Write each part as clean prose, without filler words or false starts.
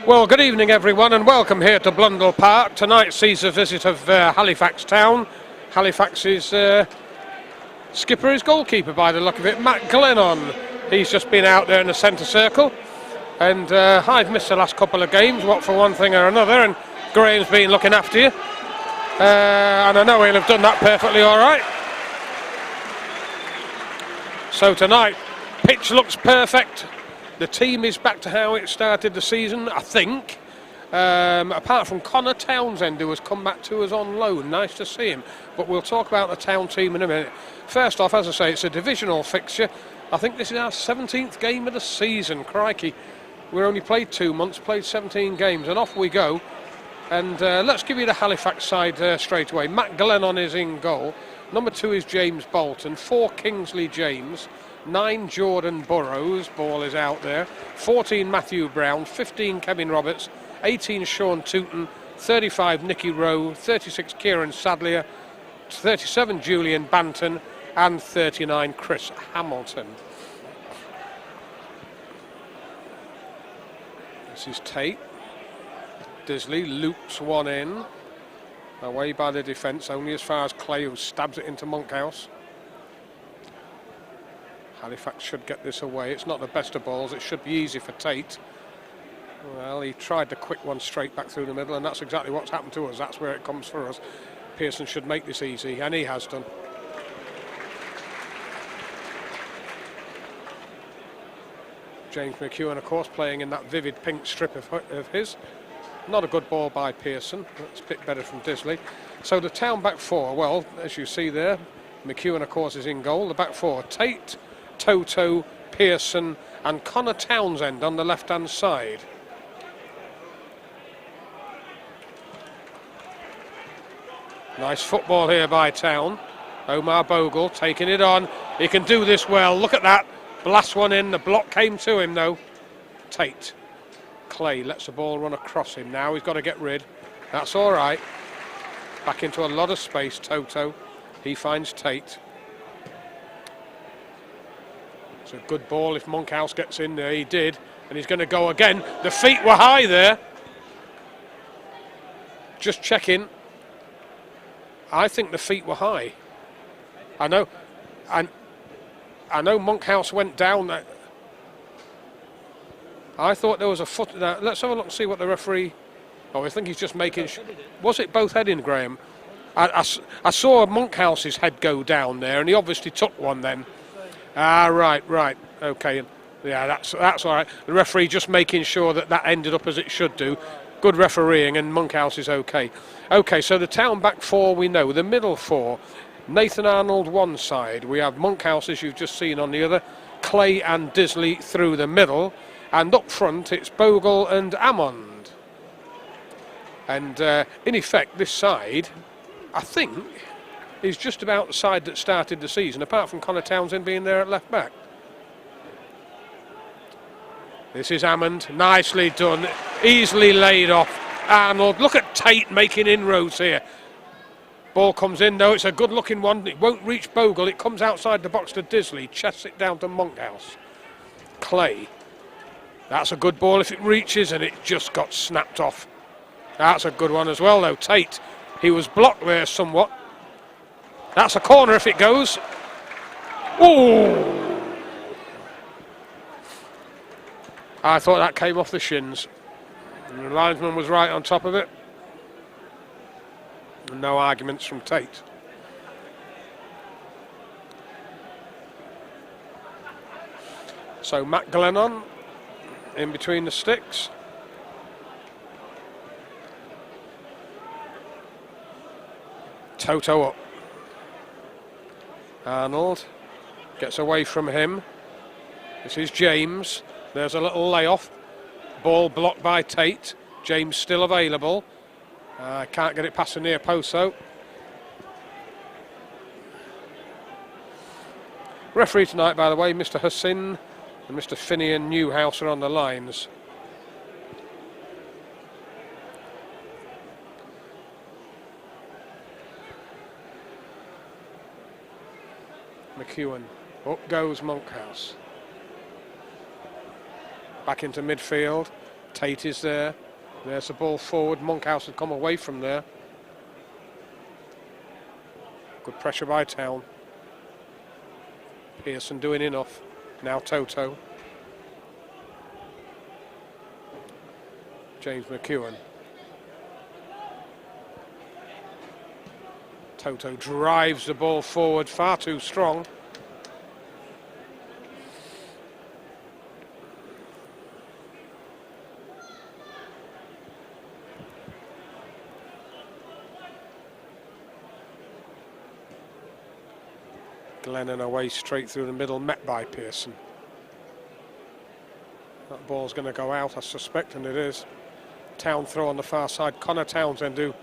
Well, good evening everyone and welcome here to Blundell Park. Tonight sees a visit of Halifax Town. Halifax's skipper is goalkeeper by the look of it, Matt Glennon. He's just been out there in the centre circle, and I've missed the last couple of games, what for one thing or another, and Graham's been looking after you, and I know he'll have done that perfectly all right. So tonight, pitch looks perfect. The team is back to how it started the season, I think. Apart from Connor Townsend, who has come back to us on loan. Nice to see him. But we'll talk about the town team in a minute. First off, as I say, it's a divisional fixture. I think this is our 17th game of the season. Crikey. We're only played 2 months, played 17 games, and off we go. And let's give you the Halifax side straight away. Matt Glennon is in goal. Number 2 is James Bolton. 4, Kingsley James. 9, Jordan Burrows, ball is out there. 14, Matthew Brown. 15, Kevin Roberts. 18, Sean Tooton. 35, Nicky Rowe. 36, Kieran Sadlier. 37, Julian Banton. And 39, Chris Hamilton. This is Tate. Disley loops one in. Away by the defence, only as far as Clay, who stabs it into Monkhouse. Halifax should get this away. It's not the best of balls. It should be easy for Tate. Well, he tried the quick one straight back through the middle, and that's exactly what's happened to us. That's where it comes for us. Pearson should make this easy, and he has done. James McEwen, of course, playing in that vivid pink strip of his. Not a good ball by Pearson. That's a bit better from Disley. So the town back four, well, as you see there, McEwen, of course, is in goal. The back four, Tate, Toto, Pearson and Connor Townsend on the left-hand side. Nice football here by Town. Omar Bogle taking it on. He can do this well. Look at that. Blast one in. The block came to him, though. Tate. Clay lets the ball run across him now. He's got to get rid. That's all right. Back into a lot of space, Toto. He finds Tate. It's a good ball if Monkhouse gets in there. He did. And he's going to go again. The feet were high there. Just checking. I think the feet were high. I know, I know Monkhouse went down. I thought there was a foot. Let's have a look and see what the referee. Oh, I think he's just making. Was it both heading, Graham? I saw Monkhouse's head go down there, and he obviously took one then. Right, okay. Yeah, that's all right. The referee just making sure that ended up as it should do. Good refereeing, and Monkhouse is okay. Okay, so the Town back four we know. The middle four, Nathan Arnold one side. We have Monkhouse, as you've just seen, on the other. Clay and Disley through the middle. And up front, it's Bogle and Ammond. And in effect, this side, I think, is just about the side that started the season, apart from Connor Townsend being there at left back. This is Ammond, nicely done, easily laid off. Arnold, look at Tate making inroads here. Ball comes in, no, it's a good looking one. It won't reach Bogle, it comes outside the box to Disley, chests it down to Monkhouse. Clay, that's a good ball if it reaches, and it just got snapped off. That's a good one as well though. Tate, he was blocked there somewhat. That's a corner if it goes. Ooh! I thought that came off the shins. And the linesman was right on top of it. No arguments from Tate. So Matt Glennon in between the sticks. Toto up. Arnold gets away from him. This is James. There's a little layoff. Ball blocked by Tate. James still available. Can't get it past the near post though. Referee tonight, by the way, Mr. Hassin and Mr. Finney and Newhouse are on the lines. McEwen. Up goes Monkhouse. Back into midfield. Tate is there. There's the ball forward. Monkhouse had come away from there. Good pressure by Town. Pearson doing enough. Now Toto. James McEwen. Toto drives the ball forward far too strong. Glennon away straight through the middle, met by Pearson. That ball's going to go out, I suspect, and it is. Town throw on the far side. Connor Townsend, who,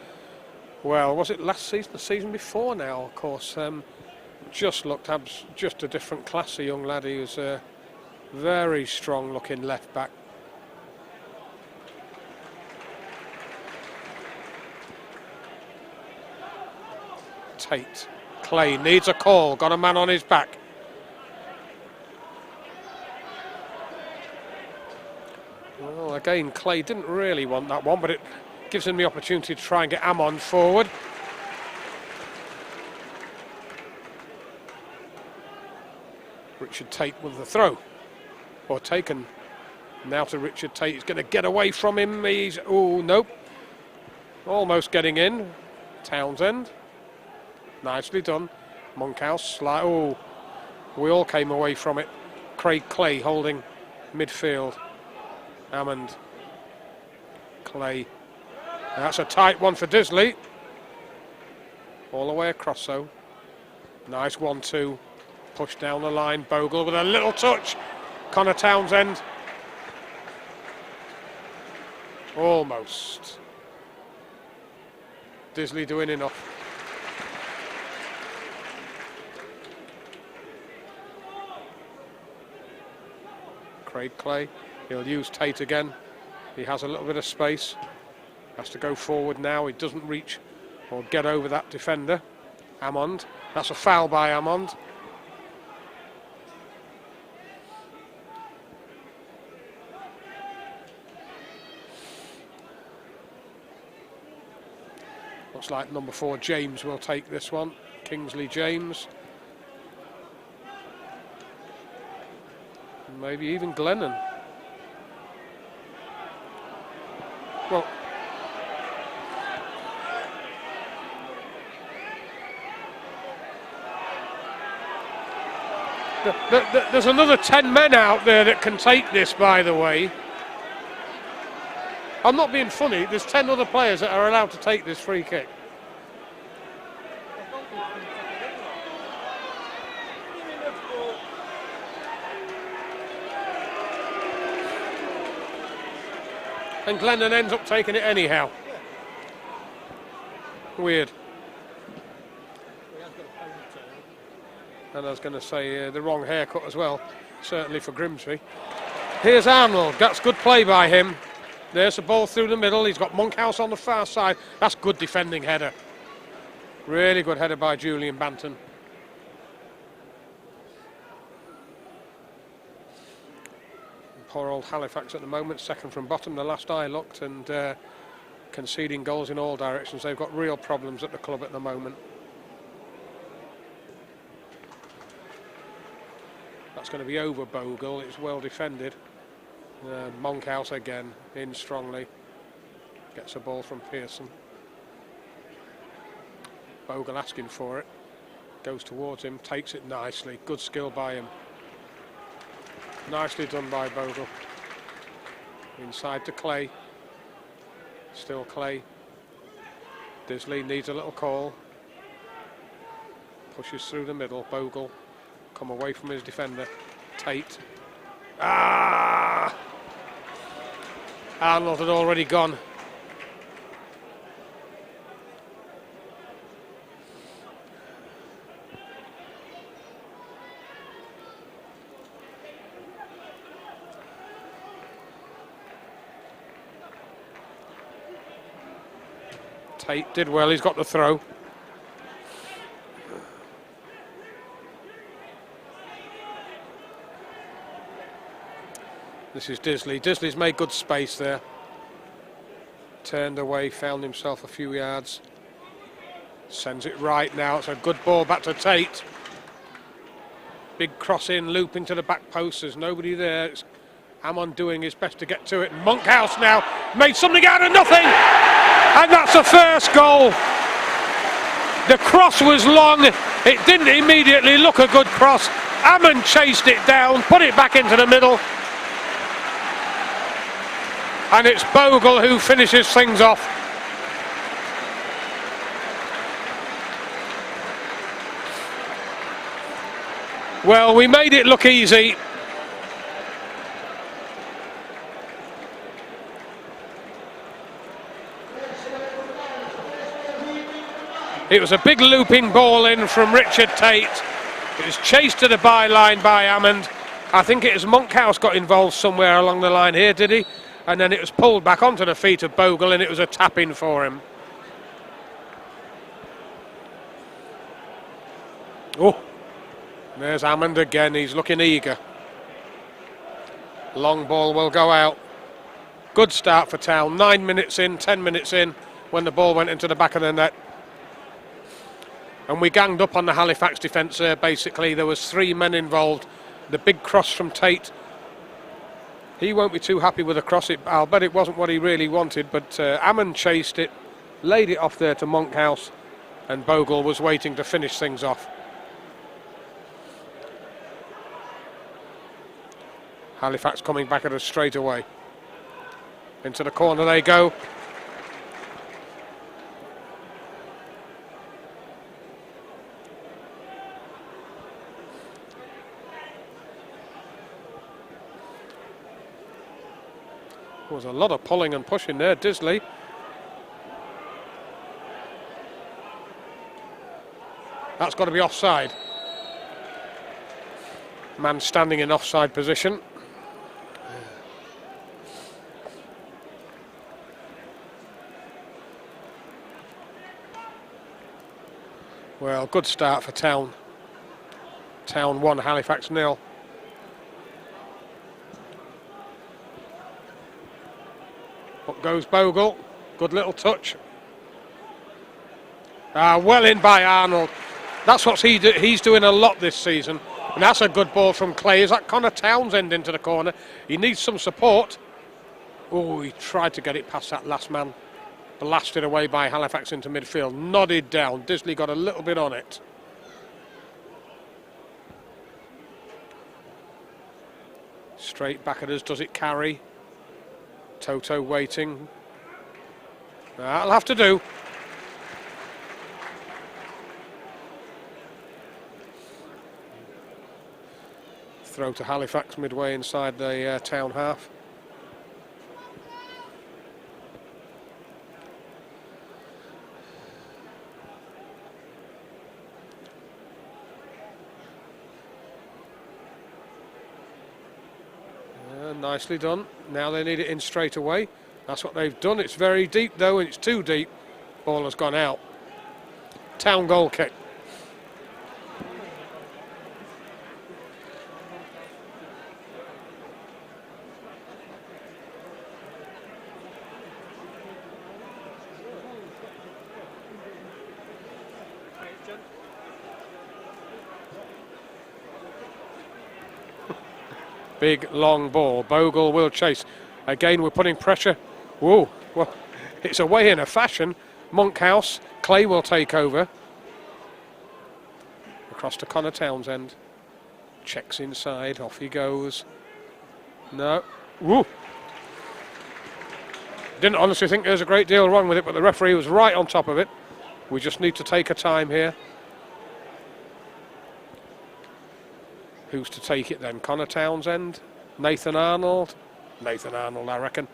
well, was it last season, the season before now, of course, just looked just a different class, a young lad. He was a very strong looking left back. Tate. Clay needs a call, got a man on his back. Well, again, Clay didn't really want that one, but it gives him the opportunity to try and get Ammon forward. Richard Tate with the throw, or taken. Now to Richard Tate, he's going to get away from him. He's, oh, nope. Almost getting in. Townsend. Nicely done. Monkhouse, oh, we all came away from it. Craig Clay holding midfield. Ammond. Clay. That's a tight one for Disley. All the way across though. Nice 1-2. Push down the line. Bogle with a little touch. Connor Townsend. Almost. Disley doing enough. Craig Clay, he'll use Tate again. He has a little bit of space. Has to go forward now. He doesn't reach or get over that defender. Ammond. That's a foul by Ammond. Looks like number 4 James will take this one. Kingsley James. Maybe even Glennon. Well, there's another 10 men out there that can take this, by the way. I'm not being funny, there's 10 other players that are allowed to take this free kick. And Glennon ends up taking it anyhow. Weird. And I was going to say the wrong haircut as well, certainly for Grimsby. Here's Arnold, that's good play by him. There's the ball through the middle, he's got Monkhouse on the far side. That's good defending header. Really good header by Julian Banton. Poor old Halifax at the moment, second from bottom, the last I looked, and conceding goals in all directions. They've got real problems at the club at the moment. That's going to be over Bogle, it's well defended. Monkhouse again, in strongly. Gets a ball from Pearson. Bogle asking for it. Goes towards him, takes it nicely. Good skill by him. Nicely done by Bogle. Inside to Clay. Still Clay. Disley needs a little call. Pushes through the middle. Bogle. Come away from his defender. Tate. Ah! Arnold had already gone. Tate did well, he's got the throw. This is Disley. Disley's made good space there. Turned away, found himself a few yards. Sends it right now. It's a good ball back to Tate. Big cross in, loop into the back post. There's nobody there. It's Hammond doing his best to get to it. Monkhouse now made something out of nothing. And that's the first goal. The cross was long. It didn't immediately look a good cross. Hammond chased it down, put it back into the middle. And it's Bogle who finishes things off. Well, we made it look easy. It was a big looping ball in from Richard Tate. It was chased to the byline by Hammond. I think it was Monkhouse got involved somewhere along the line here, did he? And then it was pulled back onto the feet of Bogle and it was a tap-in for him. Oh, there's Hammond again, he's looking eager. Long ball will go out. Good start for Town, 9 minutes in, 10 minutes in, when the ball went into the back of the net. And we ganged up on the Halifax defence there, basically. There was 3 men involved. The big cross from Tate. He won't be too happy with the cross. I'll bet it wasn't what he really wanted, but Hammond chased it, laid it off there to Monkhouse, and Bogle was waiting to finish things off. Halifax coming back at us straight away. Into the corner they go. There was a lot of pulling and pushing there, Disley. That's got to be offside. Man standing in offside position. Well, good start for Town. Town 1, Halifax 0. Up goes Bogle. Good little touch. Well in by Arnold. That's what he's doing a lot this season. And that's a good ball from Clay. Is that Connor Townsend into the corner? He needs some support. Oh, he tried to get it past that last man. Blasted away by Halifax into midfield. Nodded down. Disley got a little bit on it. Straight back at us. Does it carry? Toto waiting. That'll have to do. Throw to Halifax midway inside the town half. Nicely done. Now they need it in straight away. That's what they've done. It's very deep though, and it's too deep. Ball has gone out. Town goal kick. Big long ball. Bogle will chase. Again, we're putting pressure. Whoa, well, it's away in a fashion. Monkhouse. Clay will take over. Across to Connor Townsend. Checks inside. Off he goes. No. Woo. Didn't honestly think there's a great deal wrong with it, but the referee was right on top of it. We just need to take a time here. Who's to take it then? Connor Townsend? Nathan Arnold? Nathan Arnold, I reckon.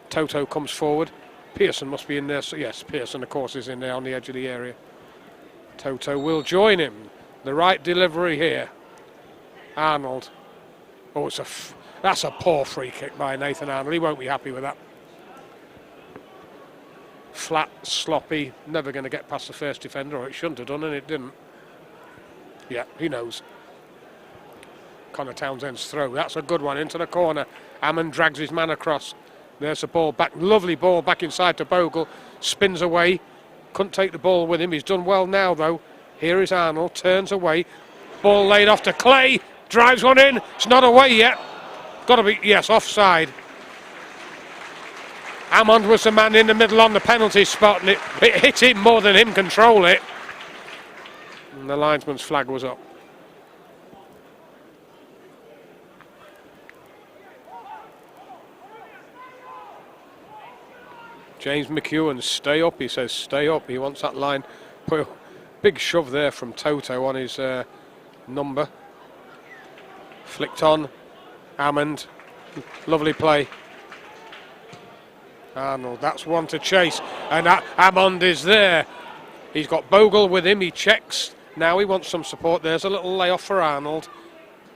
Toto comes forward. Pearson must be in there. So yes, Pearson, of course, is in there on the edge of the area. Toto will join him. The right delivery here. Arnold. Oh, that's a poor free kick by Nathan Arnold. He won't be happy with that. Flat, sloppy, never going to get past the first defender, or it shouldn't have done, and it didn't. Yeah, he knows. Connor Townsend's throw. That's a good one into the corner. Ammon drags his man across. There's the ball back. Lovely ball back inside to Bogle. Spins away. Couldn't take the ball with him. He's done well now, though. Here is Arnold. Turns away. Ball laid off to Clay. Drives one in. It's not away yet. Got to be, yes, offside. Ammon was the man in the middle on the penalty spot, and it hit him more than him control it. And the linesman's flag was up. James McEwen, stay up, he says, stay up. He wants that line. Put a big shove there from Toto on his number. Flicked on. Hammond. Lovely play. Arnold, that's one to chase. And Hammond is there. He's got Bogle with him. He checks. Now he wants some support. There's a little layoff for Arnold.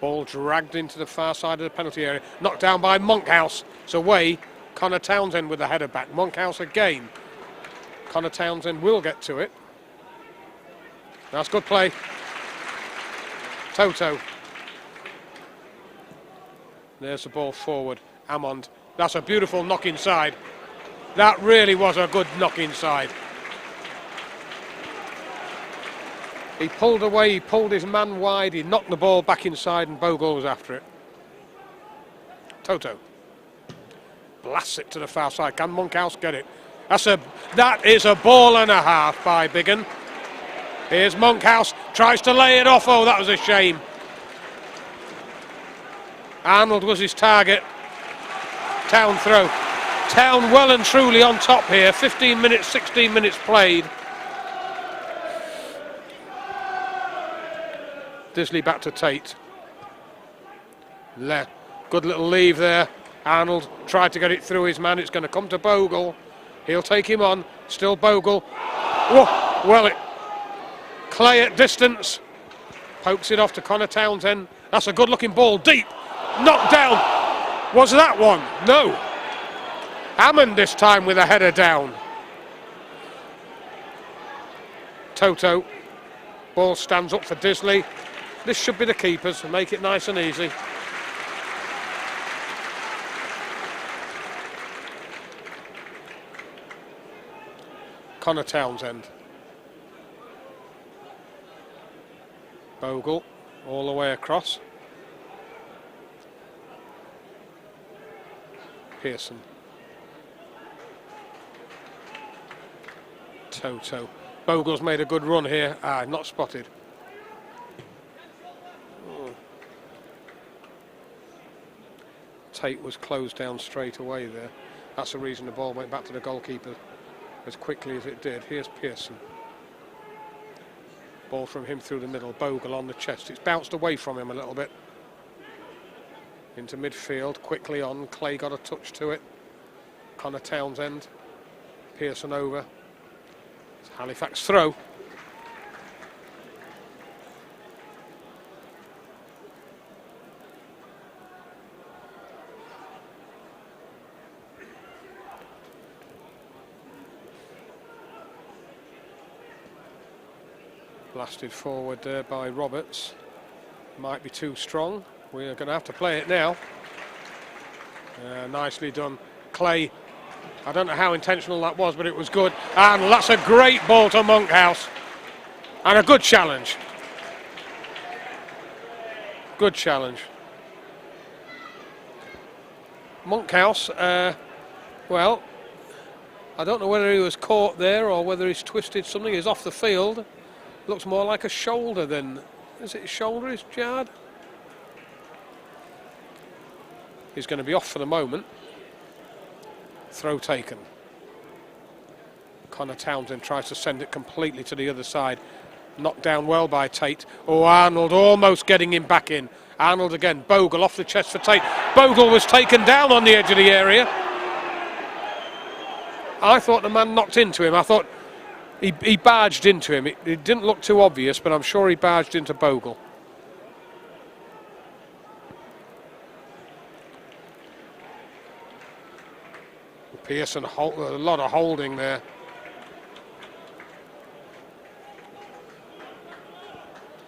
Ball dragged into the far side of the penalty area. Knocked down by Monkhouse. It's away. Connor Townsend with the header back. Monkhouse again. Connor Townsend will get to it. That's good play. Toto. There's the ball forward. Hammond. That's a beautiful knock inside. That really was a good knock inside. He pulled away, he pulled his man wide, he knocked the ball back inside, and Bogle was after it. Toto. Blasts it to the far side. Can Monkhouse get it? That is a ball and a half by Biggin. Here's Monkhouse, tries to lay it off. Oh, that was a shame. Arnold was his target. Town throw. Town well and truly on top here. 15 minutes, 16 minutes played. Disley back to Tate. Good little leave there. Arnold tried to get it through his man. It's going to come to Bogle. He'll take him on. Still Bogle. Whoa, well, Clay at distance. Pokes it off to Connor Townsend. That's a good looking ball. Deep. Knocked down. Was that one? No. Hammond this time with a header down. Toto. Ball stands up for Disley. This should be the keepers and make it nice and easy. Connor Townsend. Bogle all the way across. Pearson. Toto. Bogle's made a good run here. Not spotted. Tate was closed down straight away there. That's the reason the ball went back to the goalkeeper as quickly as it did. Here's Pearson. Ball from him through the middle. Bogle on the chest. It's bounced away from him a little bit. Into midfield, quickly on. Clay got a touch to it. Connor Townsend. Pearson over. It's Halifax throw. Blasted forward there by Roberts. Might be too strong. We're going to have to play it now. Nicely done. Clay, I don't know how intentional that was, but it was good. And that's a great ball to Monkhouse. And a good challenge. Good challenge. Monkhouse, well, I don't know whether he was caught there or whether he's twisted something. He's off the field. Looks more like a shoulder than... Is it his shoulder he's jarred? He's going to be off for the moment. Throw taken. Connor Townsend tries to send it completely to the other side. Knocked down well by Tate. Oh, Arnold almost getting him back in. Arnold again. Bogle off the chest for Tate. Bogle was taken down on the edge of the area. I thought the man knocked into him. I thought he barged into him. It didn't look too obvious, but I'm sure he barged into Bogle. Pearson, a lot of holding there.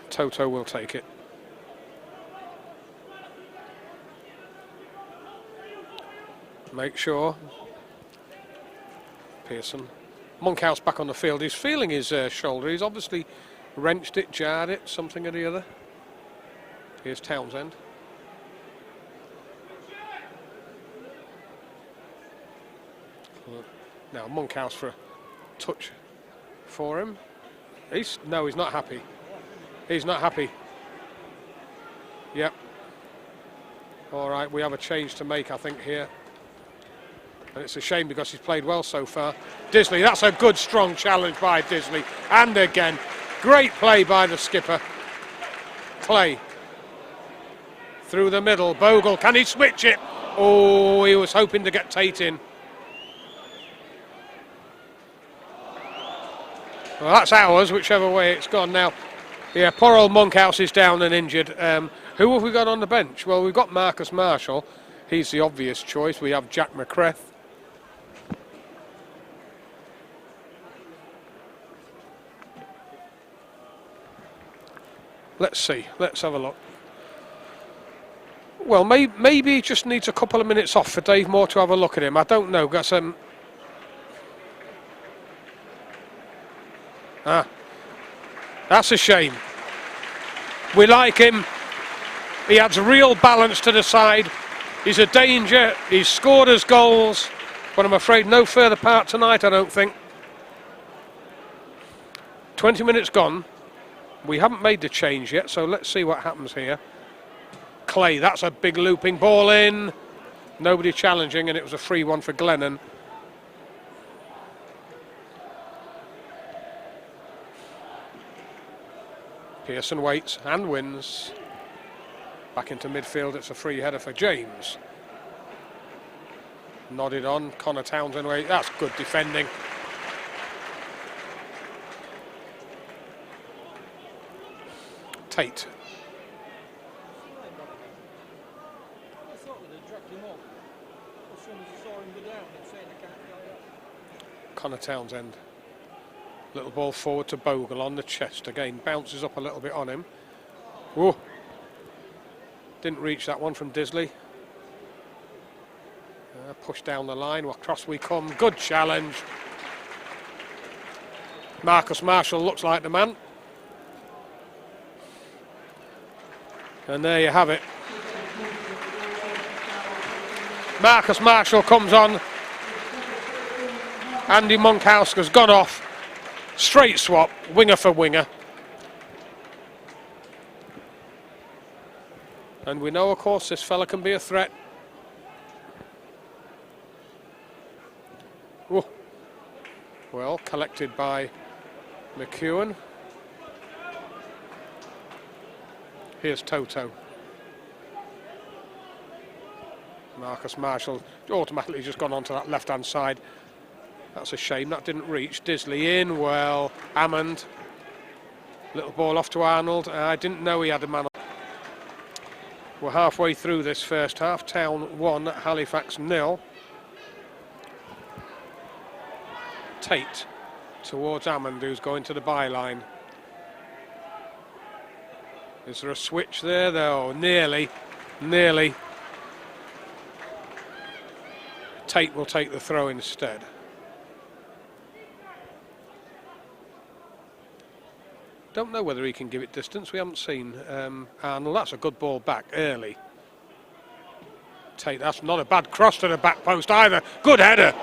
Toto will take it. Make sure. Pearson. Monkhouse back on the field. He's feeling his shoulder. He's obviously wrenched it, jarred it, something or the other. Here's Townsend. Now Monkhouse for a touch for him. He's not happy. He's not happy. Yep. All right, we have a change to make, I think, here. And it's a shame because he's played well so far. Disley, that's a good, strong challenge by Disley. And again, great play by the skipper. Clay. Through the middle. Bogle, can he switch it? Oh, he was hoping to get Tate in. Well, that's ours, whichever way it's gone now. Yeah, poor old Monkhouse is down and injured. Who have we got on the bench? Well, we've got Marcus Marshall. He's the obvious choice. We have Jack McCreth. Let's see. Let's have a look. Well, maybe he just needs a couple of minutes off for Dave Moore to have a look at him. I don't know. Got some... That's a shame. We like him. He adds real balance to the side. He's a danger. He's scored us goals. But I'm afraid no further part tonight, I don't think. 20 minutes gone. We haven't made the change yet, so let's see what happens here. Clay, that's a big looping ball in. Nobody challenging, and it was a free one for Glennon. Pearson waits and wins. Back into midfield, it's a free header for James. Nodded on, Connor Townsend away. That's good defending. Tate. Connor Townsend. Little ball forward to Bogle on the chest. Again, bounces up a little bit on him. Whoa. Didn't reach that one from Disley. Push down the line. Across we come. Good challenge. Marcus Marshall looks like the man. And there you have it. Marcus Marshall comes on. Andy Monkhouska's gone off. Straight swap, winger for winger. And we know, of course, this fella can be a threat. Ooh. Well, collected by McEwen. Here's Toto. Marcus Marshall automatically just gone onto that left-hand side. That's a shame, that didn't reach. Disley in, well, Hammond. Little ball off to Arnold. I didn't know he had a man on. We're halfway through this first half. Town 1, Halifax 0. Tate towards Hammond, who's going to the byline. Is there a switch there, though? Nearly. Tate will take the throw instead. Don't know whether he can give it distance. We haven't seen Arnold. That's a good ball back early. Tate, that's not a bad cross to the back post either. Good header.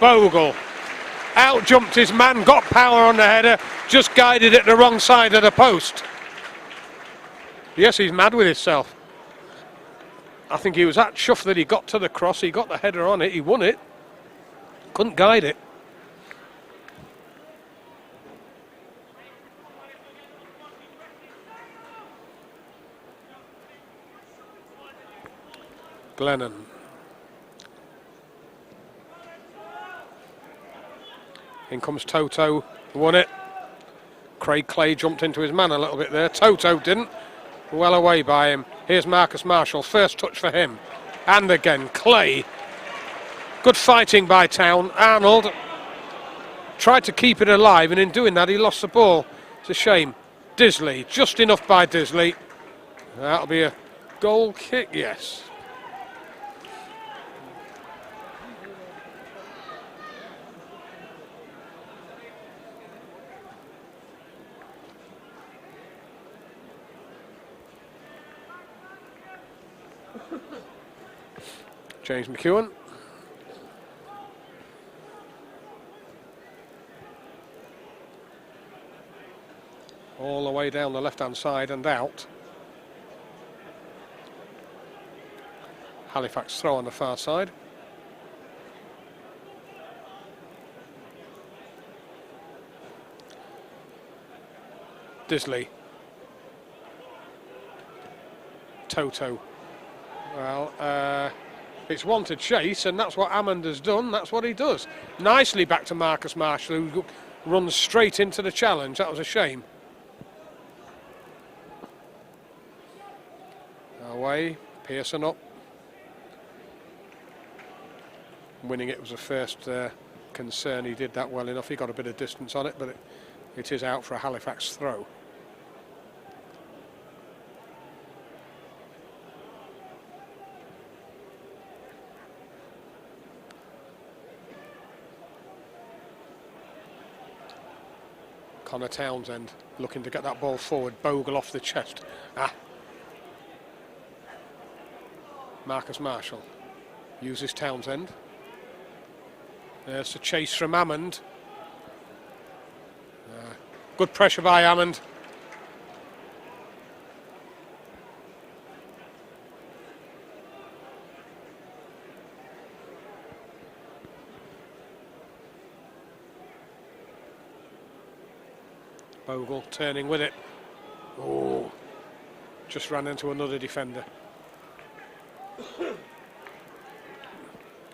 Bogle out jumped his man, got power on the header, just guided it the wrong side of the post. Yes, he's mad with himself. I think he was that chuffed that he got to the cross, he got the header on it, he won it. Couldn't guide it. Glennon. In comes Toto, won it. Craig Clay jumped into his man a little bit there. Toto didn't. Well away by him. Here's Marcus Marshall, first touch for him. And again, Clay. Good fighting by Town. Arnold tried to keep it alive, and in doing that he lost the ball. It's a shame. Disley, just enough by Disley. That'll be a goal kick, yes. James McEwen. All the way down the left-hand side and out. Halifax throw on the far side. Disley. Toto. Well, it's wanted chase, and that's what Hammond has done. That's what he does. Nicely back to Marcus Marshall, who runs straight into the challenge. That was a shame. Away, Pearson up. Winning it was the first concern. He did that well enough. He got a bit of distance on it, but it is out for a Halifax throw. Connor Townsend looking to get that ball forward. Bogle off the chest. Marcus Marshall uses Townsend. There's the chase from Hammond. Good pressure by Hammond. Bogle turning with it. Oh, just ran into another defender.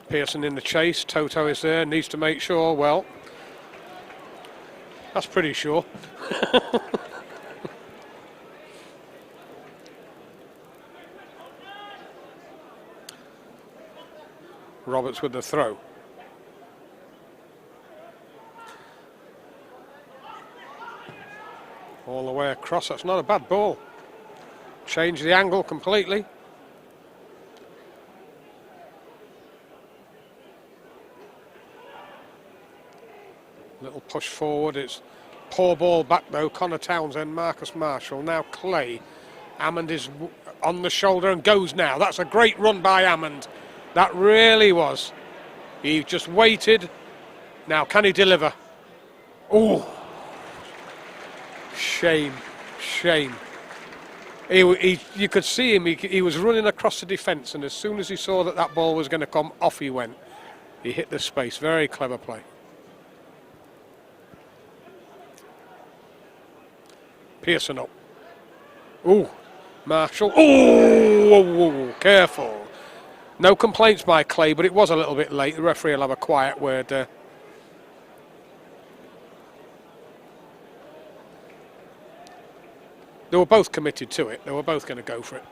Pearson in the chase. Toto is there, needs to make sure. Well, that's pretty sure. Roberts with the throw. All the way across, that's not a bad ball. Change the angle completely. Little push forward, it's poor ball back though. Connor Townsend, Marcus Marshall, now Clay. Hammond is on the shoulder and goes now. That's a great run by Hammond. That really was. He just waited. Now, can he deliver? Oh, shame. You could see him, he was running across the defence, and as soon as he saw that that ball was going to come, off he went. He hit the space. Very clever play. Pearson up. Oh, Marshall. Oh, careful. No complaints by Clay, but it was a little bit late. The referee will have a quiet word there. They were both committed to it. They were both going to go for it.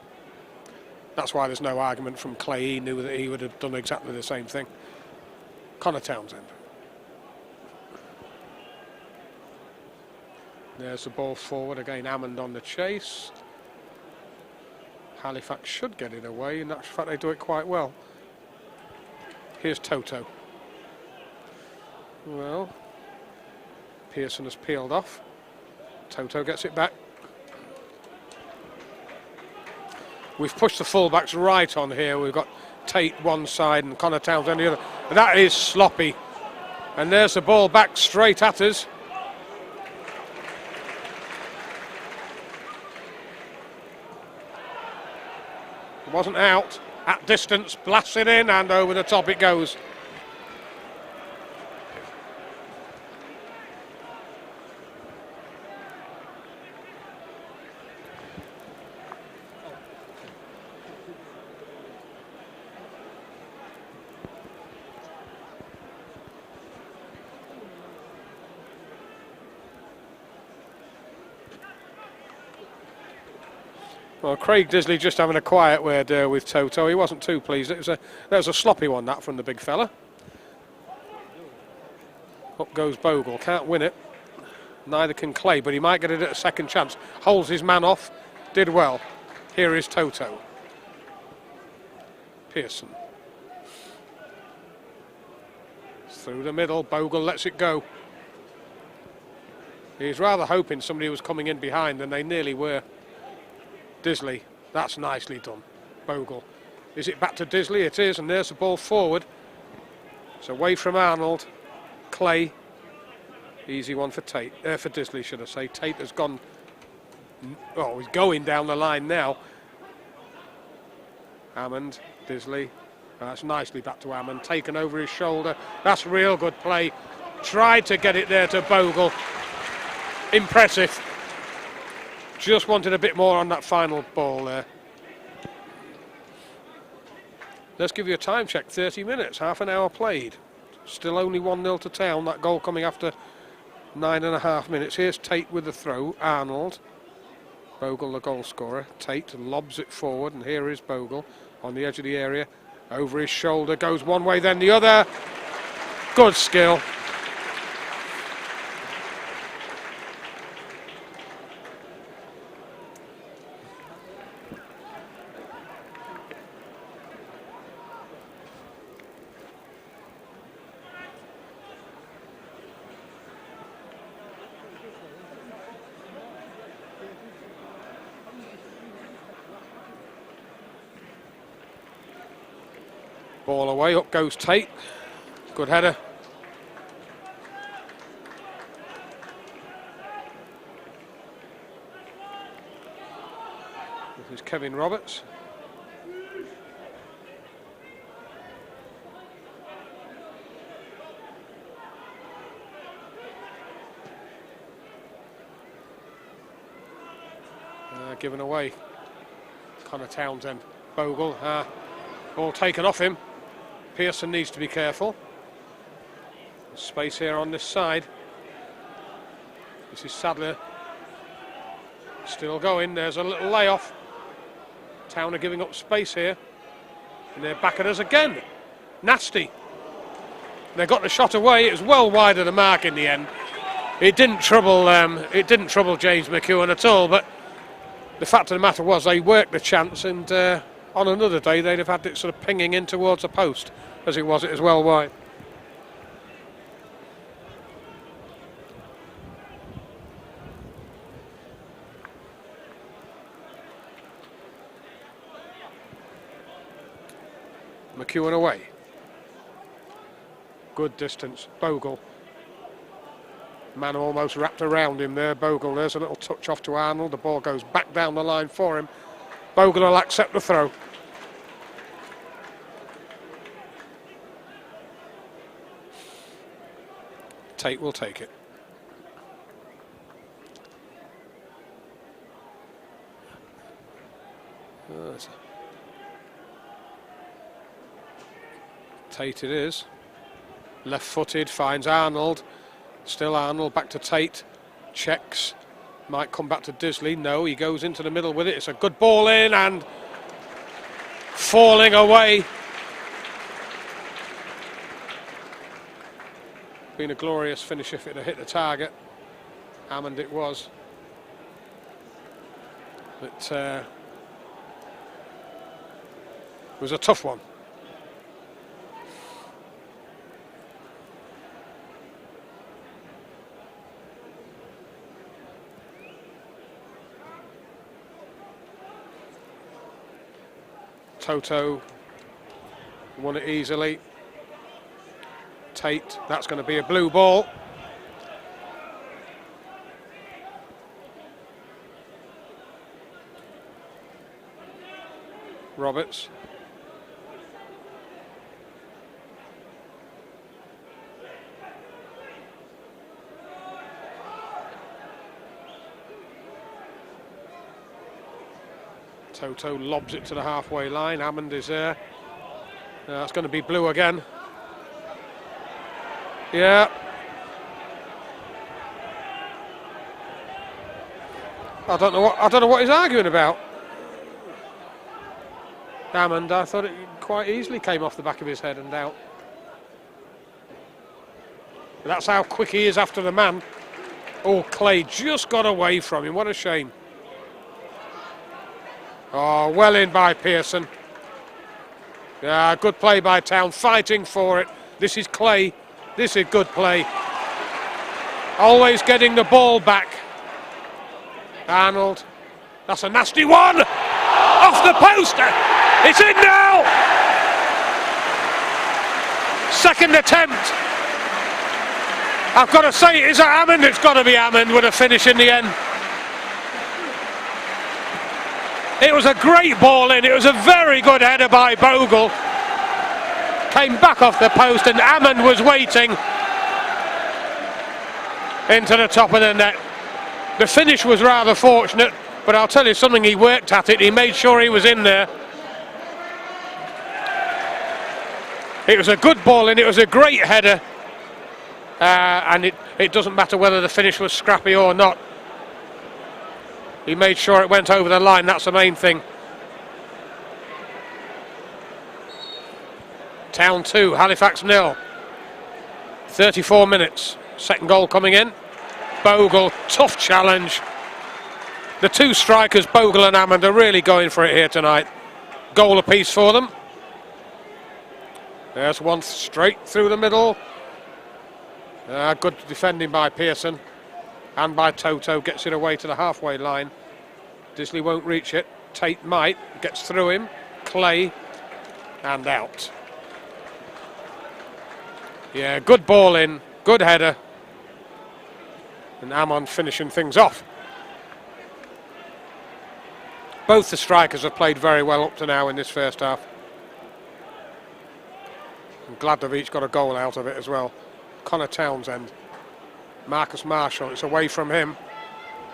That's why there's no argument from Clay. He knew that he would have done exactly the same thing. Connor Townsend. There's the ball forward again. Hammond on the chase. Halifax should get it away. In actual fact, they do it quite well. Here's Toto. Well, Pearson has peeled off. Toto gets it back. We've pushed the fullbacks right on here. We've got Tate one side and Connor Townsend the other. That is sloppy. And there's the ball back straight at us. It wasn't out. At distance, blasts it in, and over the top it goes. Well, Craig Disley just having a quiet word with Toto. He wasn't too pleased. That was a sloppy one, that, from the big fella. Up goes Bogle. Can't win it. Neither can Clay, but he might get it at a second chance. Holds his man off. Did well. Here is Toto. Pearson. Through the middle. Bogle lets it go. He's rather hoping somebody was coming in behind, and they nearly were. Disley, that's nicely done. Bogle. Is it back to Disley? It is, and there's the ball forward. It's away from Arnold. Clay. Easy one for Tate. For Disley, should I say. Tate has gone. Oh, he's going down the line now. Hammond, Disley. That's nicely back to Hammond. Taken over his shoulder. That's real good play. Tried to get it there to Bogle. Impressive. Just wanted a bit more on that final ball there. Let's give you a time check. 30 minutes, half an hour played. Still only 1-0 to Town. That goal coming after 9.5 minutes. Here's Tate with the throw. Arnold. Bogle, the goal scorer. Tate lobs it forward, and here is Bogle on the edge of the area. Over his shoulder, goes one way, then the other. Good skill. Ball away, up goes Tate. Good header. This is Kevin Roberts. Given away. Connor Townsend. Bogle. Ball taken off him. Pearson needs to be careful. There's space here on this side. This is Sadler. Still going. There's a little layoff. Town are giving up space here. And they're back at us again. Nasty. They got the shot away. It was well wide of the mark in the end. It didn't trouble James McEwen at all, but the fact of the matter was they worked the chance, and on another day they'd have had it sort of pinging in towards the post. As it was well wide. McEwen away. Good distance. Bogle. Man almost wrapped around him there. Bogle. There's a little touch off to Arnold. The ball goes back down the line for him. Bogle will accept the throw. Tate will take it. Tate it is. Left-footed, finds Arnold. Still Arnold, back to Tate. Checks. Might come back to Disley. No, he goes into the middle with it. It's a good ball in and falling away. Been a glorious finish if it had hit the target. Hammond it was. But it was a tough one. Toto won it easily. Tate, that's going to be a blue ball. Roberts. Toto lobs it to the halfway line. Hammond is there. It's going to be blue again. Yeah. I don't know what he's arguing about. Hammond, I thought it quite easily came off the back of his head and out. But that's how quick he is after the man. Oh, Clay just got away from him. What a shame. Oh, well in by Pearson. Yeah, good play by Town, fighting for it. This is Clay. This is good play. Always getting the ball back. Arnold. That's a nasty one. Off the poster. It's in now. Second attempt. I've got to say, is it Hammond? It's got to be Hammond with a finish in the end. It was a great ball in. It was a very good header by Bogle. Came back off the post and Hammond was waiting into the top of the net. The finish was rather fortunate, but I'll tell you something, he worked at it. He made sure he was in there. It was a good ball in. It was a great header. And it doesn't matter whether the finish was scrappy or not. He made sure it went over the line. That's the main thing. Town 2, Halifax 0. 34 minutes. Second goal coming in. Bogle, tough challenge. The two strikers, Bogle and Hammond, are really going for it here tonight. Goal apiece for them. There's one straight through the middle. Good defending by Pearson. And by Toto, gets it away to the halfway line. Disley won't reach it. Tate might, gets through him. Clay, and out. Yeah, good ball in, good header. And Amon finishing things off. Both the strikers have played very well up to now in this first half. I'm glad they've each got a goal out of it as well. Connor Townsend. Marcus Marshall, it's away from him.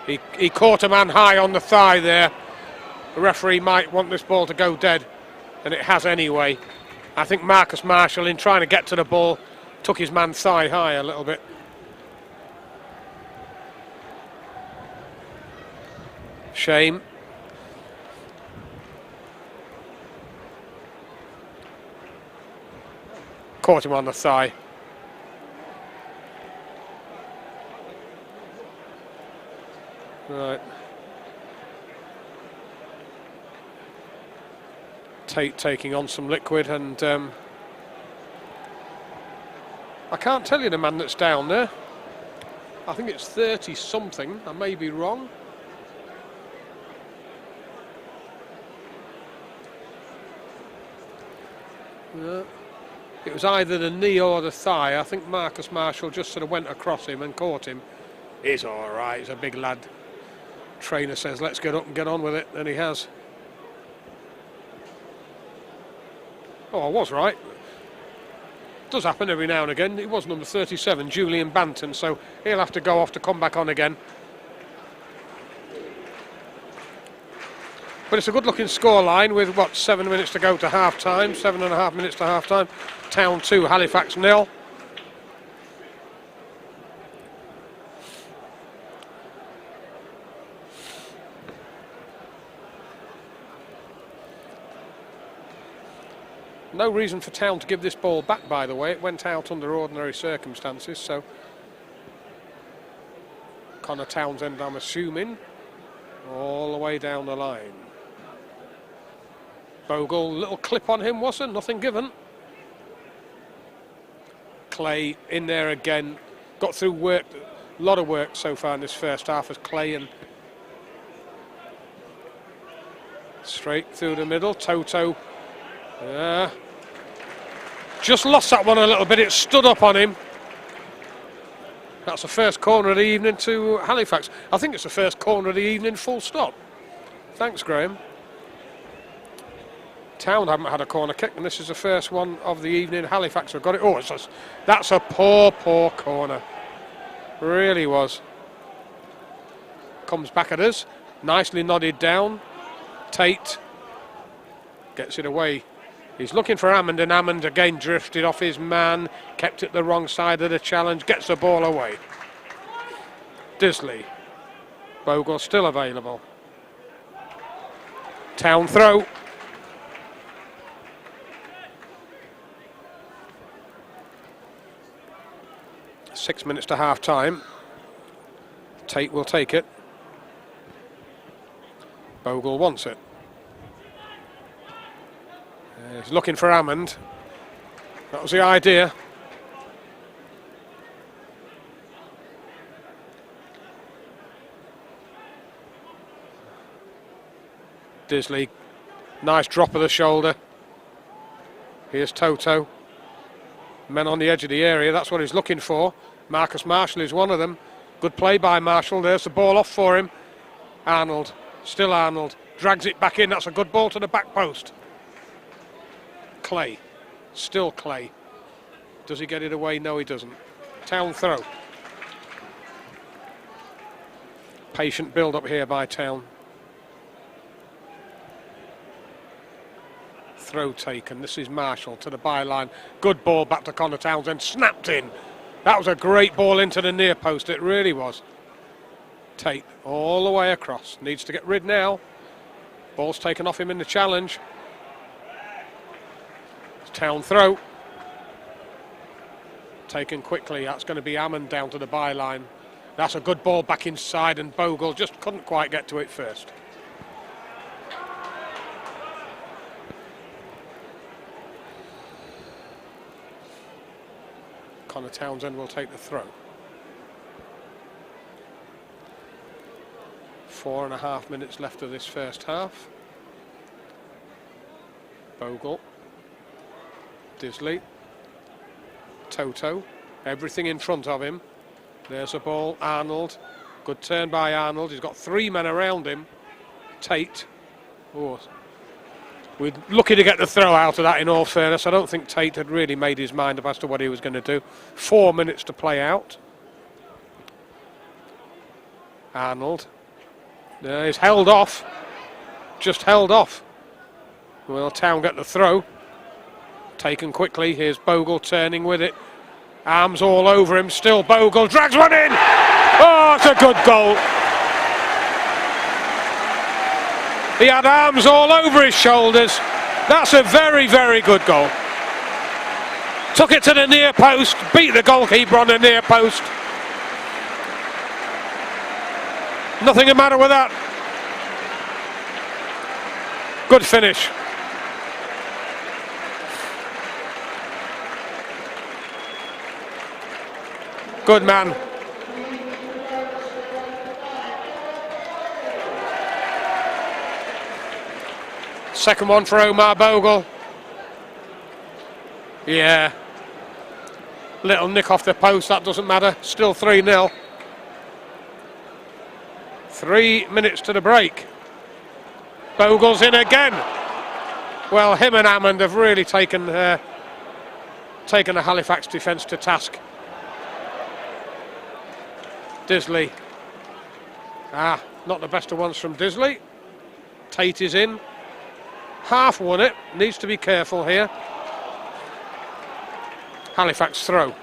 He caught a man high on the thigh there. The referee might want this ball to go dead, and it has anyway. I think Marcus Marshall, in trying to get to the ball, took his man thigh high a little bit. Shame. Caught him on the thigh. Right. Tate taking on some liquid, and I can't tell you the man that's down there. I think it's 30 something. I may be wrong. It was either the knee or the thigh. I think Marcus Marshall just sort of went across him and caught him. He's all right. He's a big lad. Trainer says, let's get up and get on with it. And he has. Oh, I was right. Does happen every now and again. It was number 37, Julian Banton, so he'll have to go off to come back on again. But it's a good-looking scoreline with, 7 minutes to go to half-time, 7.5 minutes to half-time. Town 2, Halifax 0. No reason for Town to give this ball back, by the way. It went out under ordinary circumstances, so Connor Townsend, I'm assuming, all the way down the line. Bogle, little clip on him, was there? Nothing given. Clay in there again. Got through work, a lot of work so far in this first half as Clay and straight through the middle. Toto. Just lost that one a little bit. It stood up on him. That's the first corner of the evening to Halifax. I think it's the first corner of the evening, full stop. Thanks, Graham. Town haven't had a corner kick, and this is the first one of the evening. Halifax have got it. Oh, that's a poor corner. Really was. Comes back at us. Nicely nodded down. Tate gets it away. He's looking for Hammond, and Hammond again drifted off his man, kept it the wrong side of the challenge, gets the ball away. Disley. Bogle still available. Town throw. Six minutes to half time. Tate will take it. Bogle wants it. He's looking for Hammond. That was the idea. Disley, nice drop of the shoulder. Here's Toto. Men on the edge of the area, that's what he's looking for. Marcus Marshall is one of them. Good play by Marshall. There's the ball off for him. Arnold, still Arnold. Drags it back in. That's a good ball to the back post. Clay, still Clay. Does he get it away? No, he doesn't. Town throw. Patient build up here by Town. Throw taken. This is Marshall to the byline. Good ball back to Connor Townsend. Snapped in. That was a great ball into the near post. It really was. Tate all the way across. Needs to get rid now. Ball's taken off him in the challenge. Town throw. Taken quickly. That's going to be Hammond down to the byline. That's a good ball back inside, and Bogle just couldn't quite get to it first. Connor Townsend will take the throw. 4.5 minutes left of this first half. Bogle. Disley. Toto. Everything in front of him. There's a ball. Arnold. Good turn by Arnold. He's got 3 men around him. Tate. Oh. We're lucky to get the throw out of that, in all fairness. I don't think Tate had really made his mind up as to what he was going to do. 4 minutes to play out. Arnold. He's held off. Just held off. Will Town get the throw? Taken quickly. Here's Bogle turning with it. Arms all over him. Still Bogle. Drags one in. Oh, it's a good goal. He had arms all over his shoulders. That's a very, very good goal. Took it to the near post. Beat the goalkeeper on the near post. Nothing the matter with that. Good finish. Good man. Second one for Omar Bogle. Yeah. Little nick off the post, that doesn't matter. Still 3-0. 3 minutes to the break. Bogle's in again. Well, him and Hammond have really taken the Halifax defence to task. Disley. Not the best of ones from Disley. Tate is in. Half won it. Needs to be careful here. Halifax throw.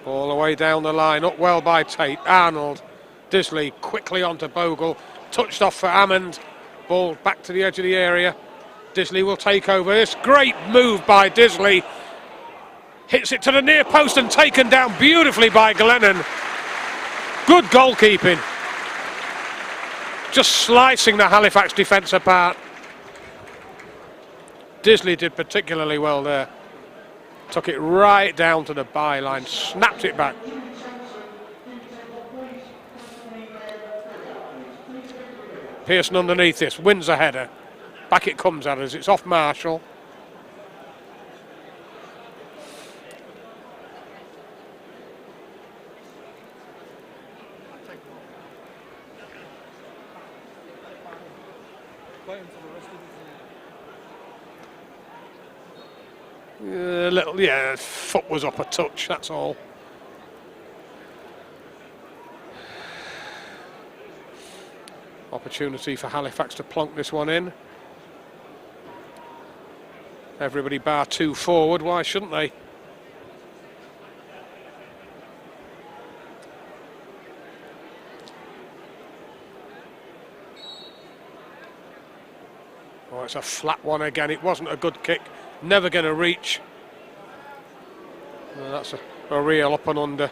All the way down the line, up well by Tate. Arnold, Disley quickly onto Bogle, touched off for Hammond, ball back to the edge of the area. Disley will take over this. Great move by Disley. Hits it to the near post and taken down beautifully by Glennon. Good goalkeeping. Just slicing the Halifax defence apart. Disley did particularly well there. Took it right down to the byline, snapped it back. Pearson underneath this, wins a header. Back it comes at us, it's off Marshall. Foot was up a touch, that's all. Opportunity for Halifax to plonk this one in. Everybody bar 2 forward, why shouldn't they? Oh, it's a flat one again. It wasn't a good kick. Never going to reach. That's a real up and under.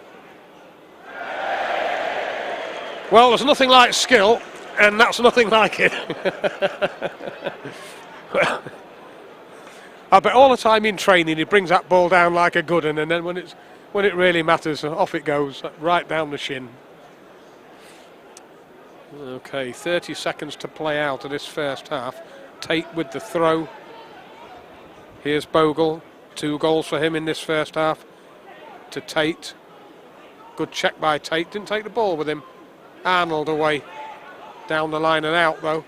Well, there's nothing like skill, and that's nothing like it. I bet all the time in training he brings that ball down like a good one, and then when it really matters, off it goes, right down the shin. Okay, 30 seconds to play out of this first half. Tate with the throw. Here's Bogle. 2 goals for him in this first half. To Tate. Good check by Tate. Didn't take the ball with him. Arnold away. Down the line and out though.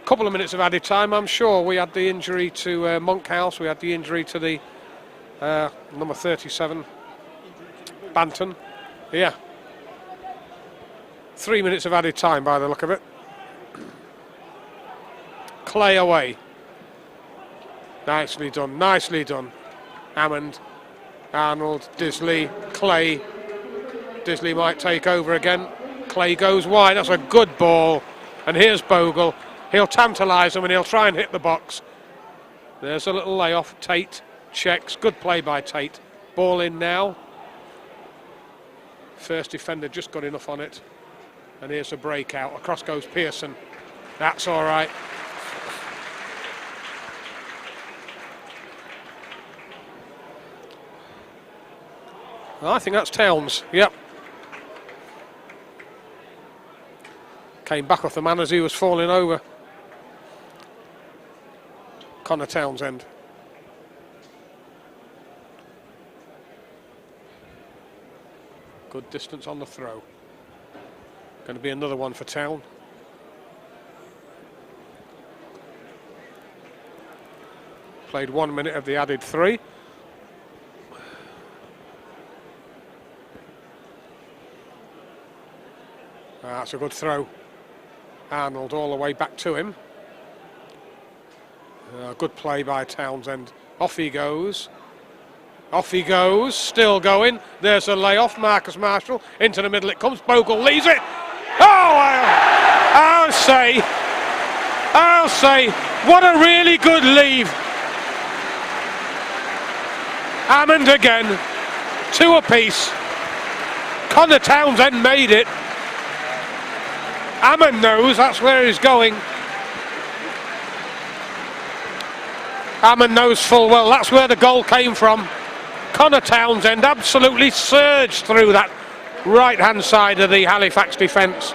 Couple of minutes of added time, I'm sure. We had the injury to Monkhouse. We had the injury to the number 37, Banton. Yeah. 3 minutes of added time by the look of it. Clay away. Nicely done, nicely done. Hammond, Arnold, Disley, Clay. Disley might take over again. Clay goes wide, that's a good ball. And here's Bogle. He'll tantalise them and he'll try and hit the box. There's a little layoff. Tate checks. Good play by Tate. Ball in now. First defender just got enough on it. And here's a breakout. Across goes Pearson. That's all right. I think that's Towns. Yep. Came back off the man as he was falling over. Connor Townsend. Good distance on the throw. Going to be another one for Town. Played 1 minute of the added 3. That's a good throw. Arnold all the way back to him. Good play by Townsend. Off he goes. Off he goes. Still going. There's a layoff. Marcus Marshall. Into the middle it comes. Bogle leaves it. Oh, I'll say. What a really good leave. Hammond again. 2 apiece. Connor Townsend made it. Hammond knows that's where he's going. Hammond knows full well that's where the goal came from. Connor Townsend absolutely surged through that right-hand side of the Halifax defence.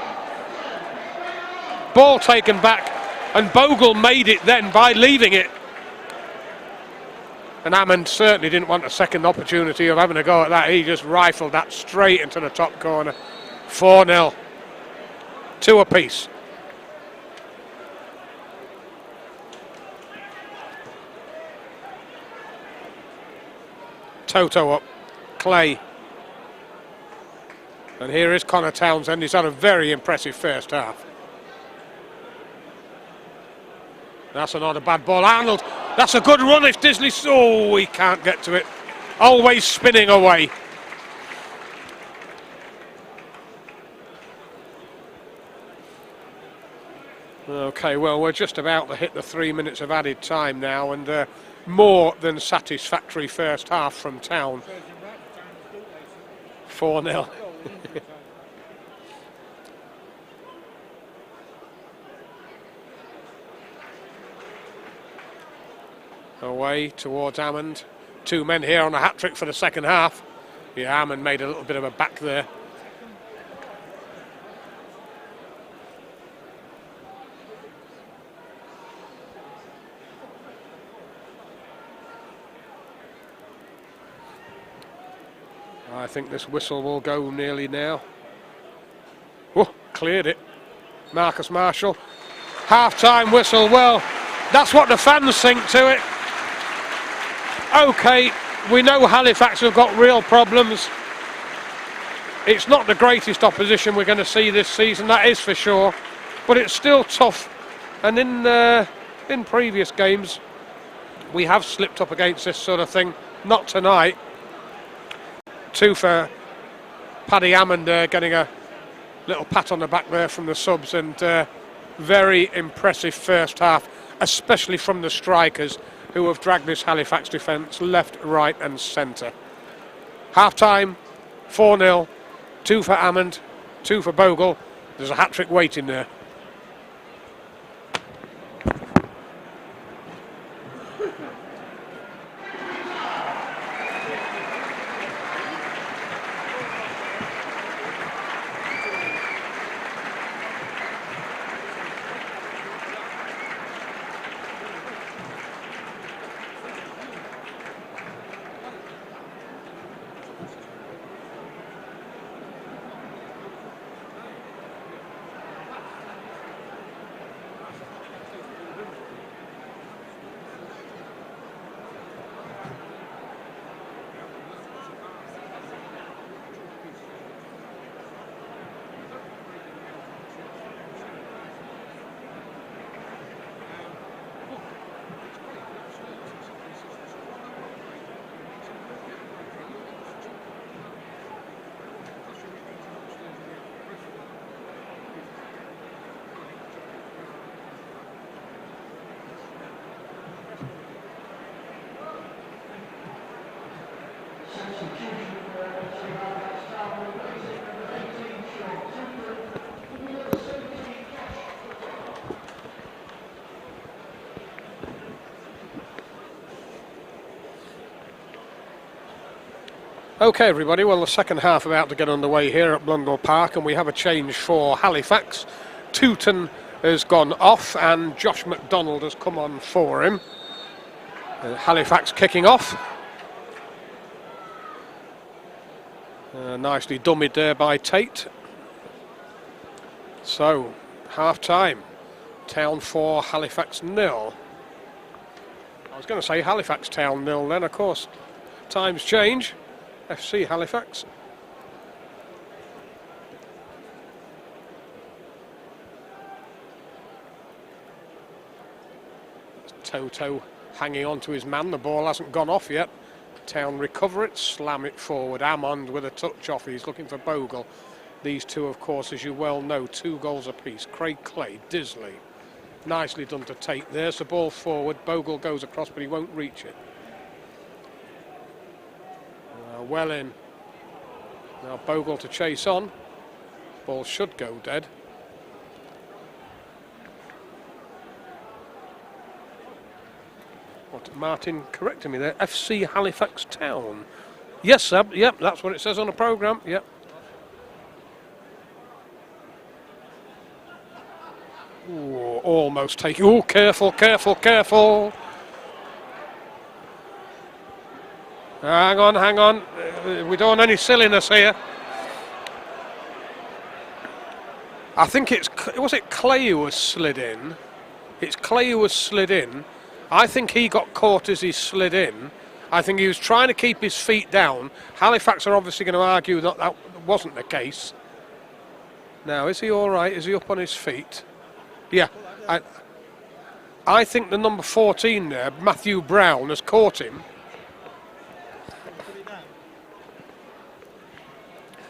Ball taken back, and Bogle made it then by leaving it. And Hammond certainly didn't want a second opportunity of having a go at that. He just rifled that straight into the top corner. 4-0. 2 apiece. Toto up. Clay. And here is Connor Townsend. He's had a very impressive first half. That's not a bad ball. Arnold, that's a good run if Disley... Oh, he can't get to it. Always spinning away. Okay, well, we're just about to hit the 3 minutes of added time now, and more than satisfactory first half from Town. 4-0. Away towards Hammond. 2 men here on a hat-trick for the second half. Yeah, Hammond made a little bit of a back there. I think this whistle will go nearly now. Oh, cleared it. Marcus Marshall. Half-time whistle. Well, that's what the fans think to it. Okay, we know Halifax have got real problems. It's not the greatest opposition we're going to see this season, that is for sure. But it's still tough. And in previous games, we have slipped up against this sort of thing. Not tonight. 2 for Paddy Hammond, getting a little pat on the back there from the subs, and very impressive first half, especially from the strikers, who have dragged this Halifax defence left, right and centre. Half-time, 4-0, 2 for Hammond, 2 for Bogle. There's a hat-trick waiting there. Okay, everybody, well, the second half about to get underway here at Blundell Park, and we have a change for Halifax. Tooten has gone off and Josh McDonald has come on for him. Halifax kicking off. Nicely dummied there by Tate. So, half-time. Town 4, Halifax 0. I was going to say Halifax Town 0 then, of course. Times change. FC Halifax. Toto hanging on to his man. The ball hasn't gone off yet. Town recover it, slam it forward. Hammond with a touch off. He's looking for Bogle. These two, of course, as you well know, 2 goals apiece. Craig Clay, Disley. Nicely done to Tate. There's the ball forward. Bogle goes across, but he won't reach it. Well in. Now Bogle to chase on. Ball should go dead. What, Martin corrected me there. FC Halifax Town. Yes, Seb. Yep, that's what it says on the programme. Yep. Ooh, almost taking. Oh, careful, careful, careful. Hang on, hang on. We don't want any silliness here. I think was it Clay who was slid in? It's Clay who was slid in. I think he got caught as he slid in. I think he was trying to keep his feet down. Halifax are obviously going to argue that that wasn't the case. Now, is he all right? Is he up on his feet? Yeah. I think the number 14 there, Matthew Brown, has caught him.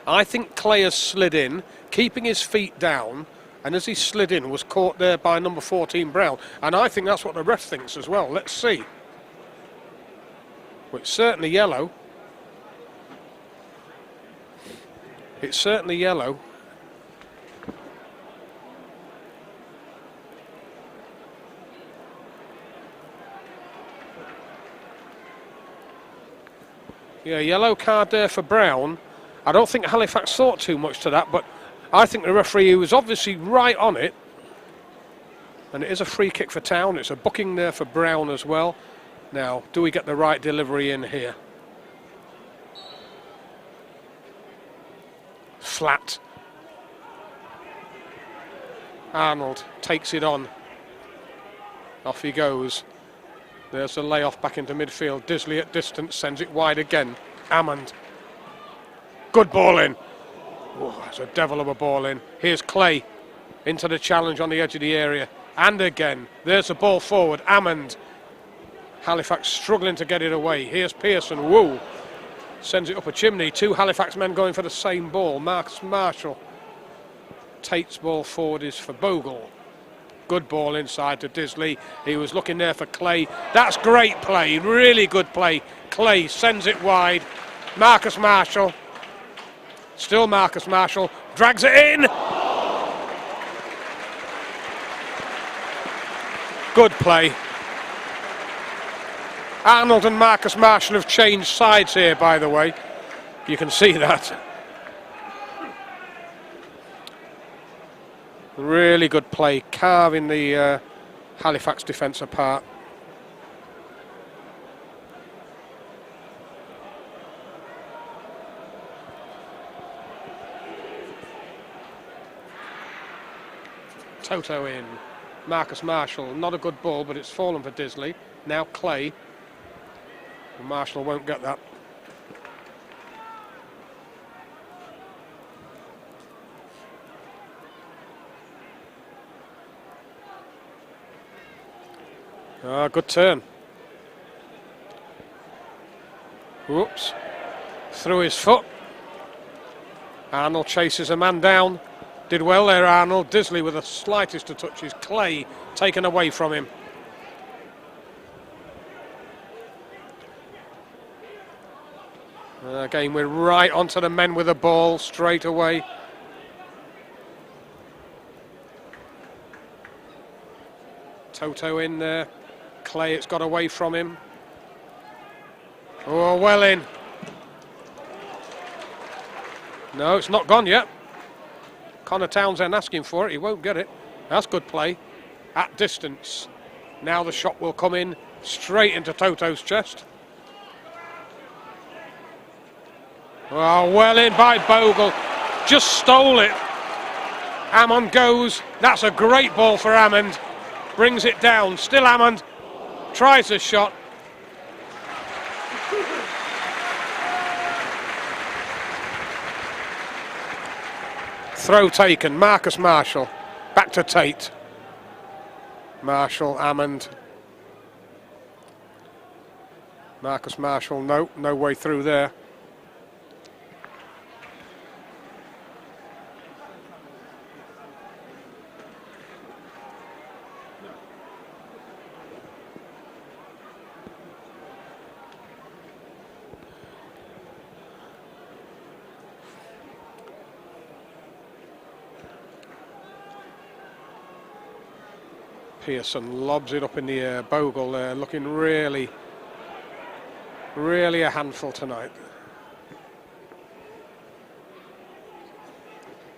I think Clay has slid in, keeping his feet down, and as he slid in, was caught there by number 14 Brown. And I think that's what the ref thinks as well. Let's see. Well, it's certainly yellow. It's certainly yellow. Yeah, yellow card there for Brown. I don't think Halifax thought too much to that, but I think the referee was obviously right on it. And it is a free kick for Town. It's a booking there for Brown as well. Now, do we get the right delivery in here? Flat. Arnold takes it on. Off he goes. There's the layoff back into midfield. Disley at distance sends it wide again. Hammond. Good ball in. Oh, that's a devil of a ball in. Here's Clay into the challenge on the edge of the area. And again, there's the ball forward. Hammond. Halifax struggling to get it away. Here's Pearson. Woo. Sends it up a chimney. Two Halifax men going for the same ball. Marcus Marshall. Tate's ball forward is for Bogle. Good ball inside to Disley. He was looking there for Clay. That's great play. Really good play. Clay sends it wide. Marcus Marshall. Still Marcus Marshall. Drags it in. Good play. Arnold and Marcus Marshall have changed sides here, by the way. You can see that. Really good play, carving the Halifax defence apart. Toto in. Marcus Marshall, not a good ball, but it's fallen for Disley. Now Clay. Marshall won't get that. Good turn. Whoops. Through his foot. Arnold chases a man down. Did well there, Arnold. Disley with the slightest of touches. Clay taken away from him. Again, we're right onto the men with the ball straight away. Toto in there. Clay, it's got away from him. Oh, well in. No, it's not gone yet. Connor Townsend asking for it. He won't get it. That's good play. At distance. Now the shot will come in straight into Toto's chest. Oh, well in by Bogle. Just stole it. Hammond goes. That's a great ball for Hammond. Brings it down. Still Hammond. Tries a shot. Throw taken. Marcus Marshall. Back to Tate. Marshall, Hammond. Marcus Marshall, no way through there. Pearson lobs it up in the air. Bogle there looking really a handful tonight.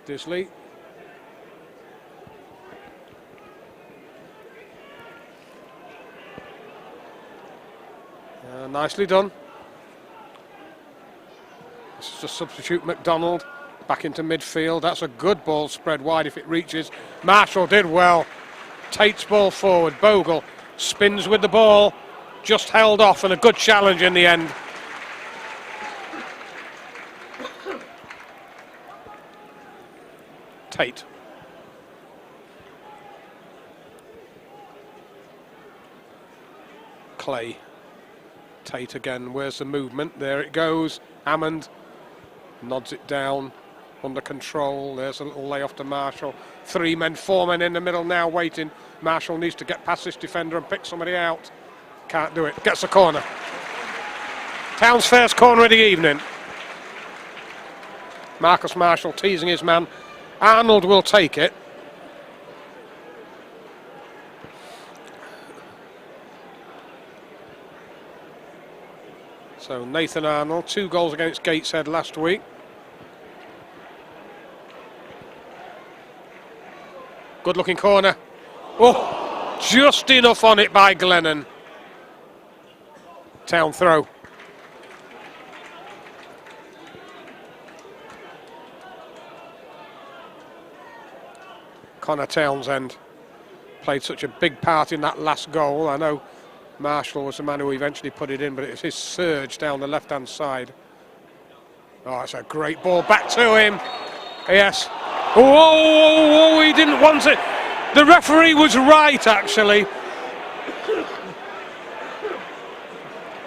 Disley. Nicely done. This is a substitute McDonald. Back into midfield. That's a good ball spread wide if it reaches. Marshall did well. Tate's ball forward. Bogle spins with the ball. Just held off and a good challenge in the end. Tate. Clay. Tate again. Where's the movement? There it goes. Hammond nods it down. Under control. There's a little layoff to Marshall. 3 men, 4 men in the middle now waiting. Marshall needs to get past this defender and pick somebody out. Can't do it. Gets the corner. Town's first corner of the evening. Marcus Marshall teasing his man. Arnold will take it. So Nathan Arnold, 2 goals against Gateshead last week. Good looking corner. Oh, just enough on it by Glennon. Town throw. Connor Townsend played such a big part in that last goal. I know Marshall was the man who eventually put it in, but it was his surge down the left-hand side. Oh, it's a great ball back to him. Yes. Oh, he didn't want it. The referee was right, actually.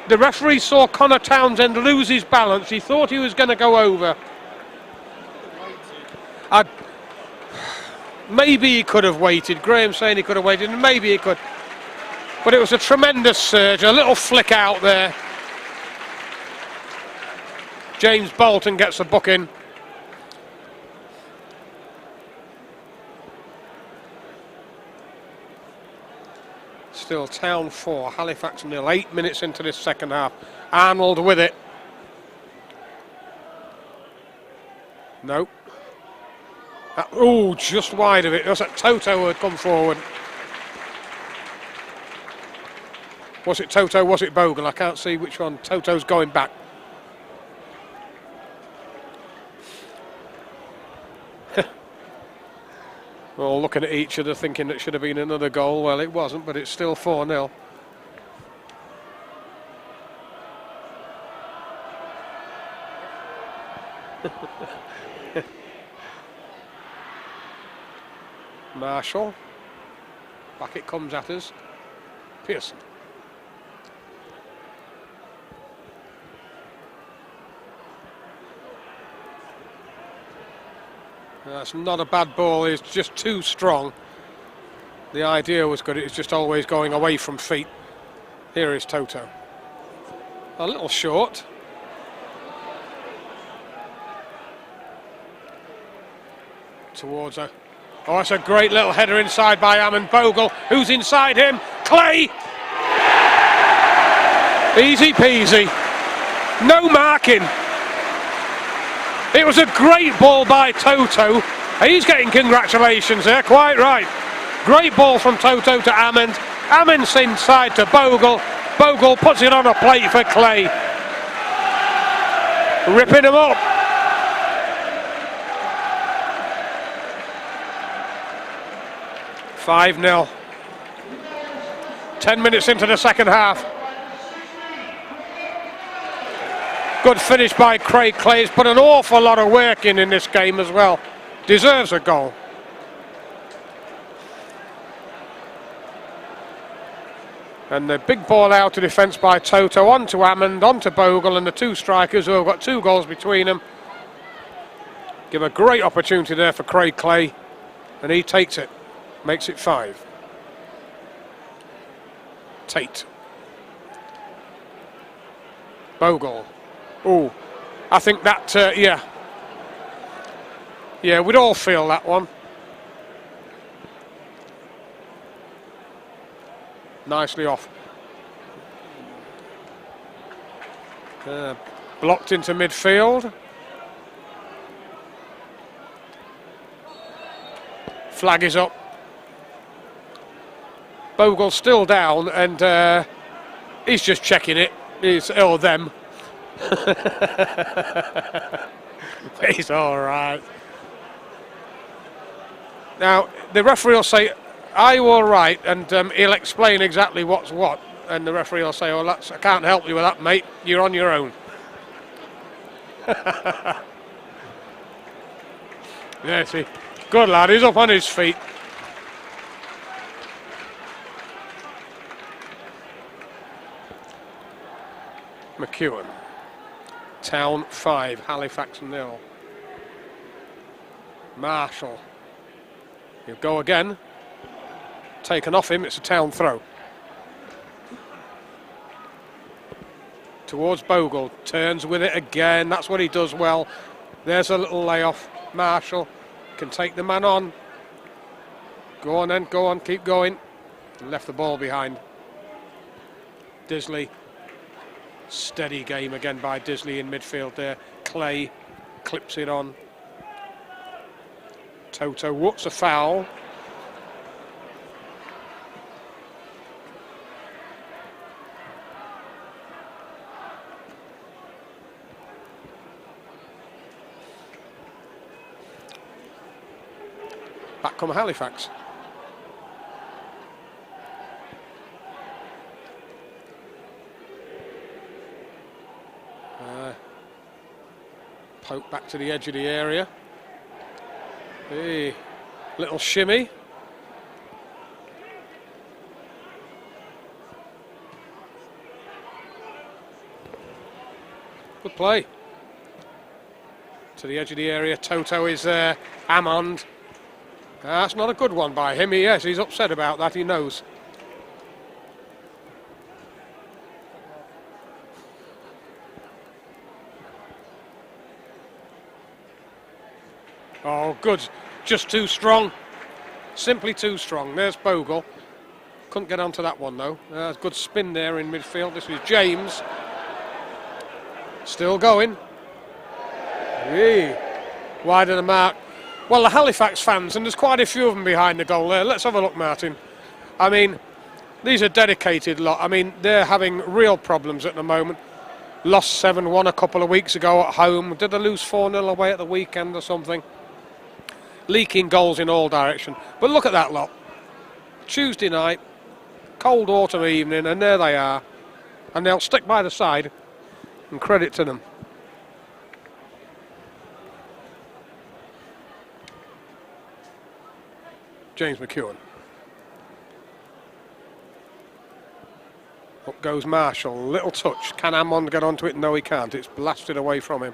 The referee saw Connor Townsend lose his balance. He thought he was going to go over. Maybe he could have waited. Graham's saying he could have waited, and maybe he could. But it was a tremendous surge, a little flick out there. James Bolton gets the booking. Still Town 4, Halifax 0. 8 minutes into this second half. Arnold with it. No. Oh, just wide of it. It was that Toto who had come forward. Was it Toto? Was it Bogle? I can't see which one. Toto's going back. All looking at each other thinking it should have been another goal. Well, it wasn't, but it's still 4-0. Marshall. Back it comes at us. Pearson. That's not a bad ball, it's just too strong. The idea was good, it's just always going away from feet. Here is Toto. A little short. Towards her. Oh, it's a great little header inside by Hammond. Bogle, who's inside him? Clay! Easy peasy. No marking. It was a great ball by Toto. He's getting congratulations there, quite right. Great ball from Toto to Hammond. Hammond's inside to Bogle. Bogle puts it on a plate for Clay. Ripping him up. (5-0). 10 minutes into the second half. Good finish by Craig Clay. He's put an awful lot of work in this game as well. Deserves a goal. And the big ball out to defence by Toto, on to Hammond, on to Bogle, and the 2 strikers who have got 2 goals between them. Give a great opportunity there for Craig Clay, and he takes it. Makes it 5. Tate. Bogle. Oh, I think that, yeah. Yeah, we'd all feel that one. Nicely off. Blocked into midfield. Flag is up. Bogle's still down, and he's just checking it. Them. He's all right. Now, the referee will say, "Are you all right?" And he'll explain exactly what's what. And the referee will say, "Oh, I can't help you with that, mate. You're on your own." Yeah, see. Good lad, he's up on his feet. McEwen. Town 5, Halifax 0. Marshall. He'll go again. Taken off him, it's a Town throw. Towards Bogle, turns with it again, that's what he does well. There's a little layoff. Marshall can take the man on. Go on then, go on, keep going. And left the ball behind. Disley. Steady game again by Disley in midfield there. Clay clips it on. Toto, what's a foul? Back come Halifax. Poke back to the edge of the area. Hey, little shimmy. Good play. To the edge of the area. Toto is there. Amond. That's not a good one by him. Yes, he's upset about that. He knows. Oh, good. Just too strong. Simply too strong. There's Bogle. Couldn't get onto that one, though. Good spin there in midfield. This is James. Still going. Hey. Wide of the mark. Well, the Halifax fans, and there's quite a few of them behind the goal there. Let's have a look, Martin. I mean, these are dedicated lot. I mean, they're having real problems at the moment. Lost 7-1 a couple of weeks ago at home. Did they lose 4-0 away at the weekend or something? Leaking goals in all directions. But look at that lot. Tuesday night, cold autumn evening, and there they are. And they'll stick by the side, and credit to them. James McEwen. Up goes Marshall. Little touch. Can Amond get onto it? No, he can't. It's blasted away from him.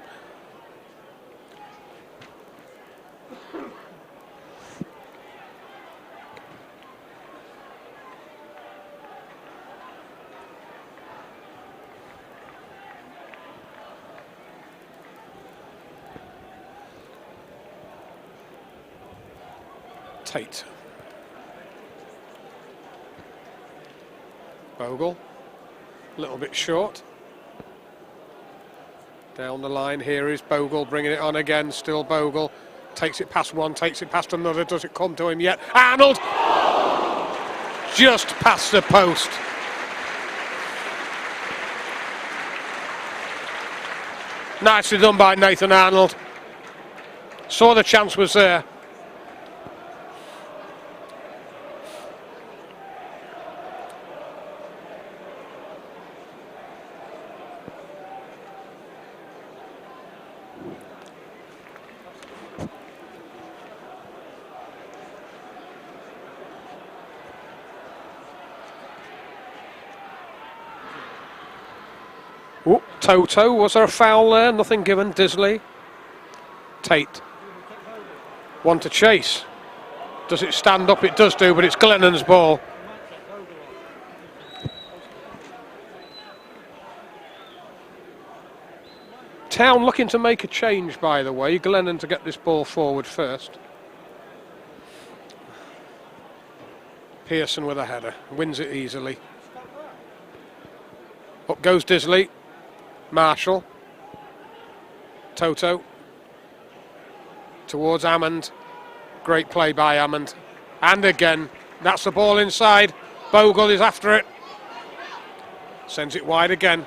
Tate. Bogle. A little bit short. Down the line here is Bogle bringing it on again. Still Bogle. Takes it past one, takes it past another. Does it come to him yet? Arnold! Just past the post. Nicely done by Nathan Arnold. Saw the chance was there. Ooh, Toto, was there a foul there? Nothing given. Disley. Tate. One to chase. Does it stand up? It does do, but it's Glennon's ball. Town looking to make a change, by the way. Glennon to get this ball forward first. Pearson with a header. Wins it easily. Up goes Disley. Marshall. Toto. Towards Amond. Great play by Hammond. And again, that's the ball inside. Bogle is after it. Sends it wide again.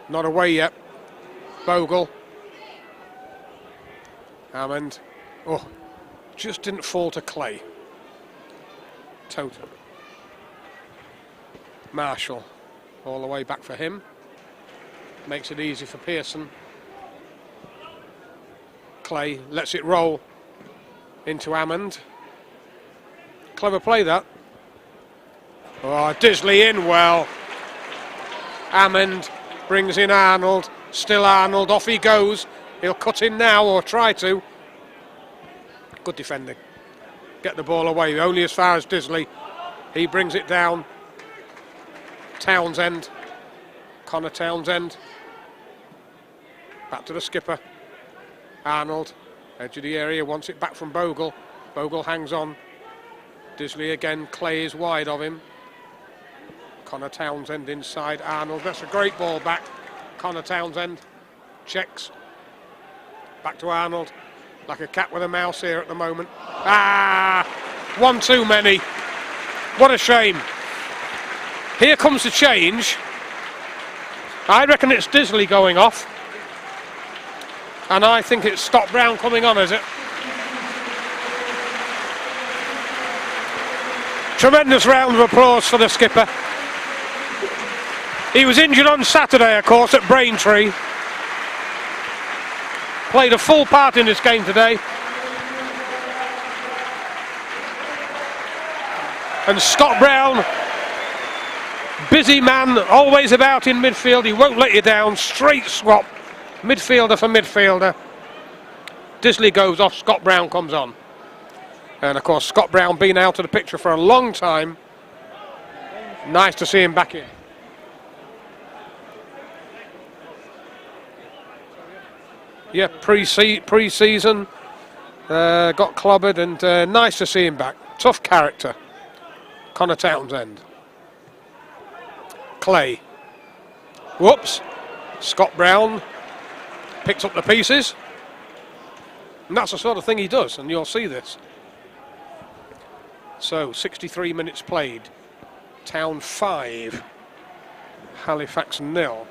Not away yet. Bogle. Hammond. Oh, just didn't fall to Clay. Toto. Marshall. All the way back for him. Makes it easy for Pearson. Clay lets it roll into Hammond. Clever play that. Oh, Disley in well. Hammond brings in Arnold. Still Arnold, off he goes. He'll cut in now, or try to. Good defending. Get the ball away, only as far as Disley. He brings it down. Townsend. Connor Townsend. Back to the skipper. Arnold, edge of the area, wants it back from Bogle. Bogle hangs on. Disley again, Clay is wide of him. Connor Townsend inside Arnold. That's a great ball back. Connor Townsend checks. Back to Arnold. Like a cat with a mouse here at the moment. One too many. What a shame. Here comes the change. I reckon it's Disley going off. And I think it's Scott Brown coming on, is it? Tremendous round of applause for the skipper. He was injured on Saturday, of course, at Braintree. Played a full part in this game today. And Scott Brown, busy man, always about in midfield. He won't let you down. Straight swap. Midfielder for midfielder. Disley goes off, Scott Brown comes on. And of course, Scott Brown been out of the picture for a long time. Nice to see him back in. Yeah, pre-season, got clobbered, and nice to see him back. Tough character. Connor Townsend. Clay. Whoops. Scott Brown picks up the pieces. And that's the sort of thing he does, and you'll see this. So, 63 minutes played. Town 5. Halifax 0.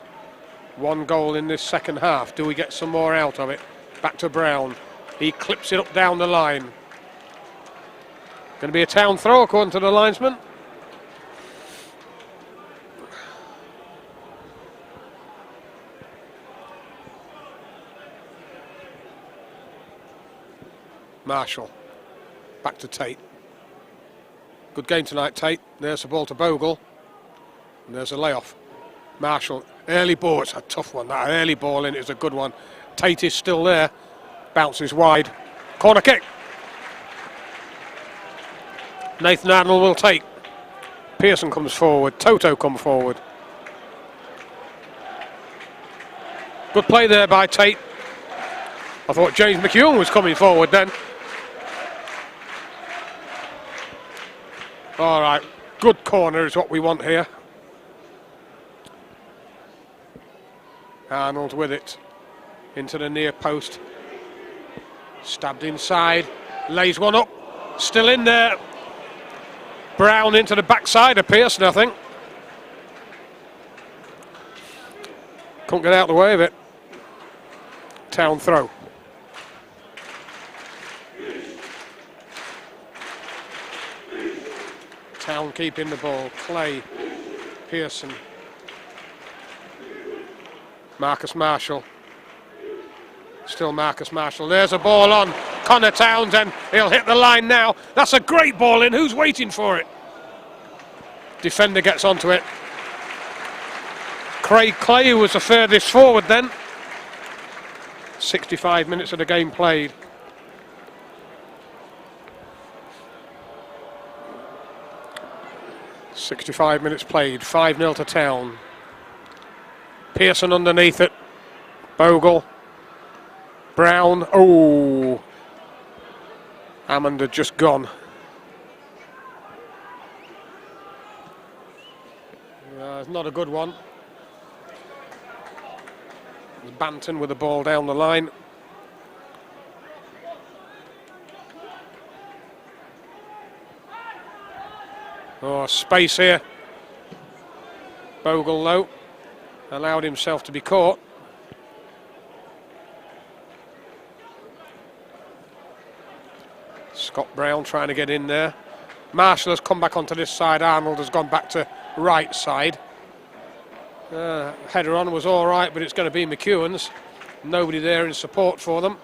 1 goal in this second half. Do we get some more out of it? Back to Brown. He clips it up down the line. Going to be a Town throw according to the linesman. Marshall. Back to Tate. Good game tonight, Tate. There's the ball to Bogle. And there's a layoff. Marshall. Early ball. It's a tough one. That early ball in is a good one. Tate is still there. Bounces wide. Corner kick. Nathan Arnold will take. Pearson comes forward. Toto comes forward. Good play there by Tate. I thought James McEwen was coming forward then. All right, good corner is what we want here. Arnold with it into the near post. Stabbed inside, lays one up, still in there. Brown into the backside of Pearson, I think. Couldn't get out of the way of it. Town throw. Town keeping the ball. Clay, Pearson, Marcus Marshall. Still Marcus Marshall. There's a ball on. Connor Townsend. He'll hit the line now. That's a great ball in. Who's waiting for it? Defender gets onto it. Craig Clay, who was the furthest forward then. 65 minutes of the game played. .65 minutes played, 5-0 to Town. Pearson underneath it. Bogle. Brown. Oh. Hammond had just gone. It's not a good one. Banton with the ball down the line. Oh, space here. Bogle, though, allowed himself to be caught. Scott Brown trying to get in there. Marshall has come back onto this side. Arnold has gone back to right side. Header on was all right, but it's going to be McEwen's. Nobody there in support for them.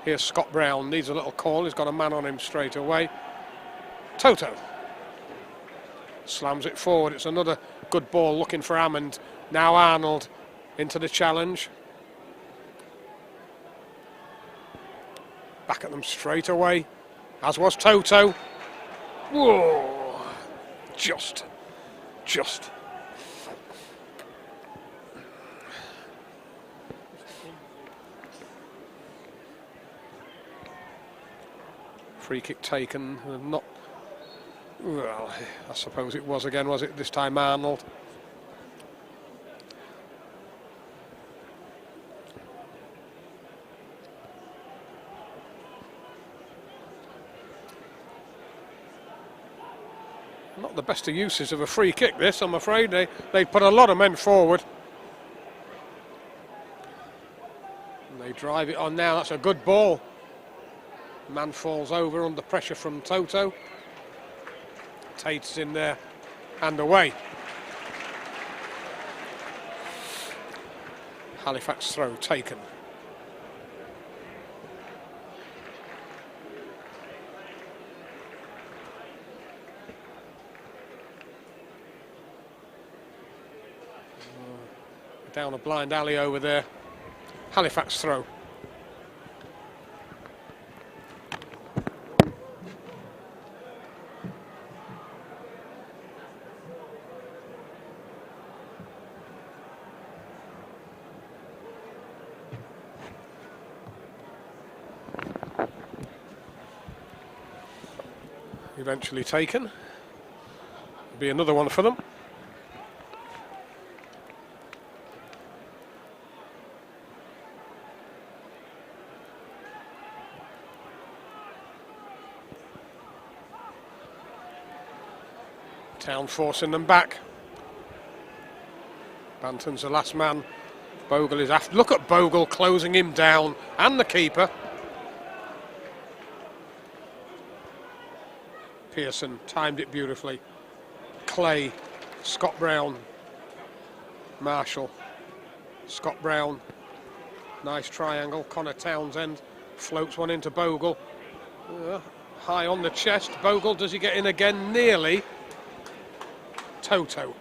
Here's Scott Brown. Needs a little call. He's got a man on him straight away. Toto slams it forward. It's another good ball looking for Hammond. Now Arnold into the challenge. Back at them straight away, as was Toto. Whoa! Just. Free kick taken, not. Well, I suppose it was again, was it? This time Arnold. Not the best of uses of a free kick, this, I'm afraid. They put a lot of men forward. And they drive it on now. That's a good ball. Man falls over under pressure from Toto. Tate's in there and away. Halifax throw taken. Down a blind alley over there. Halifax throw. Eventually taken. Be another one for them. Town forcing them back. Banton's the last man. Bogle is after. Look at Bogle closing him down, and the keeper. Pearson timed it beautifully. Clay, Scott Brown, Marshall, Scott Brown. Nice triangle. Connor Townsend floats one into Bogle. High on the chest. Bogle, does he get in again? Nearly. Toto.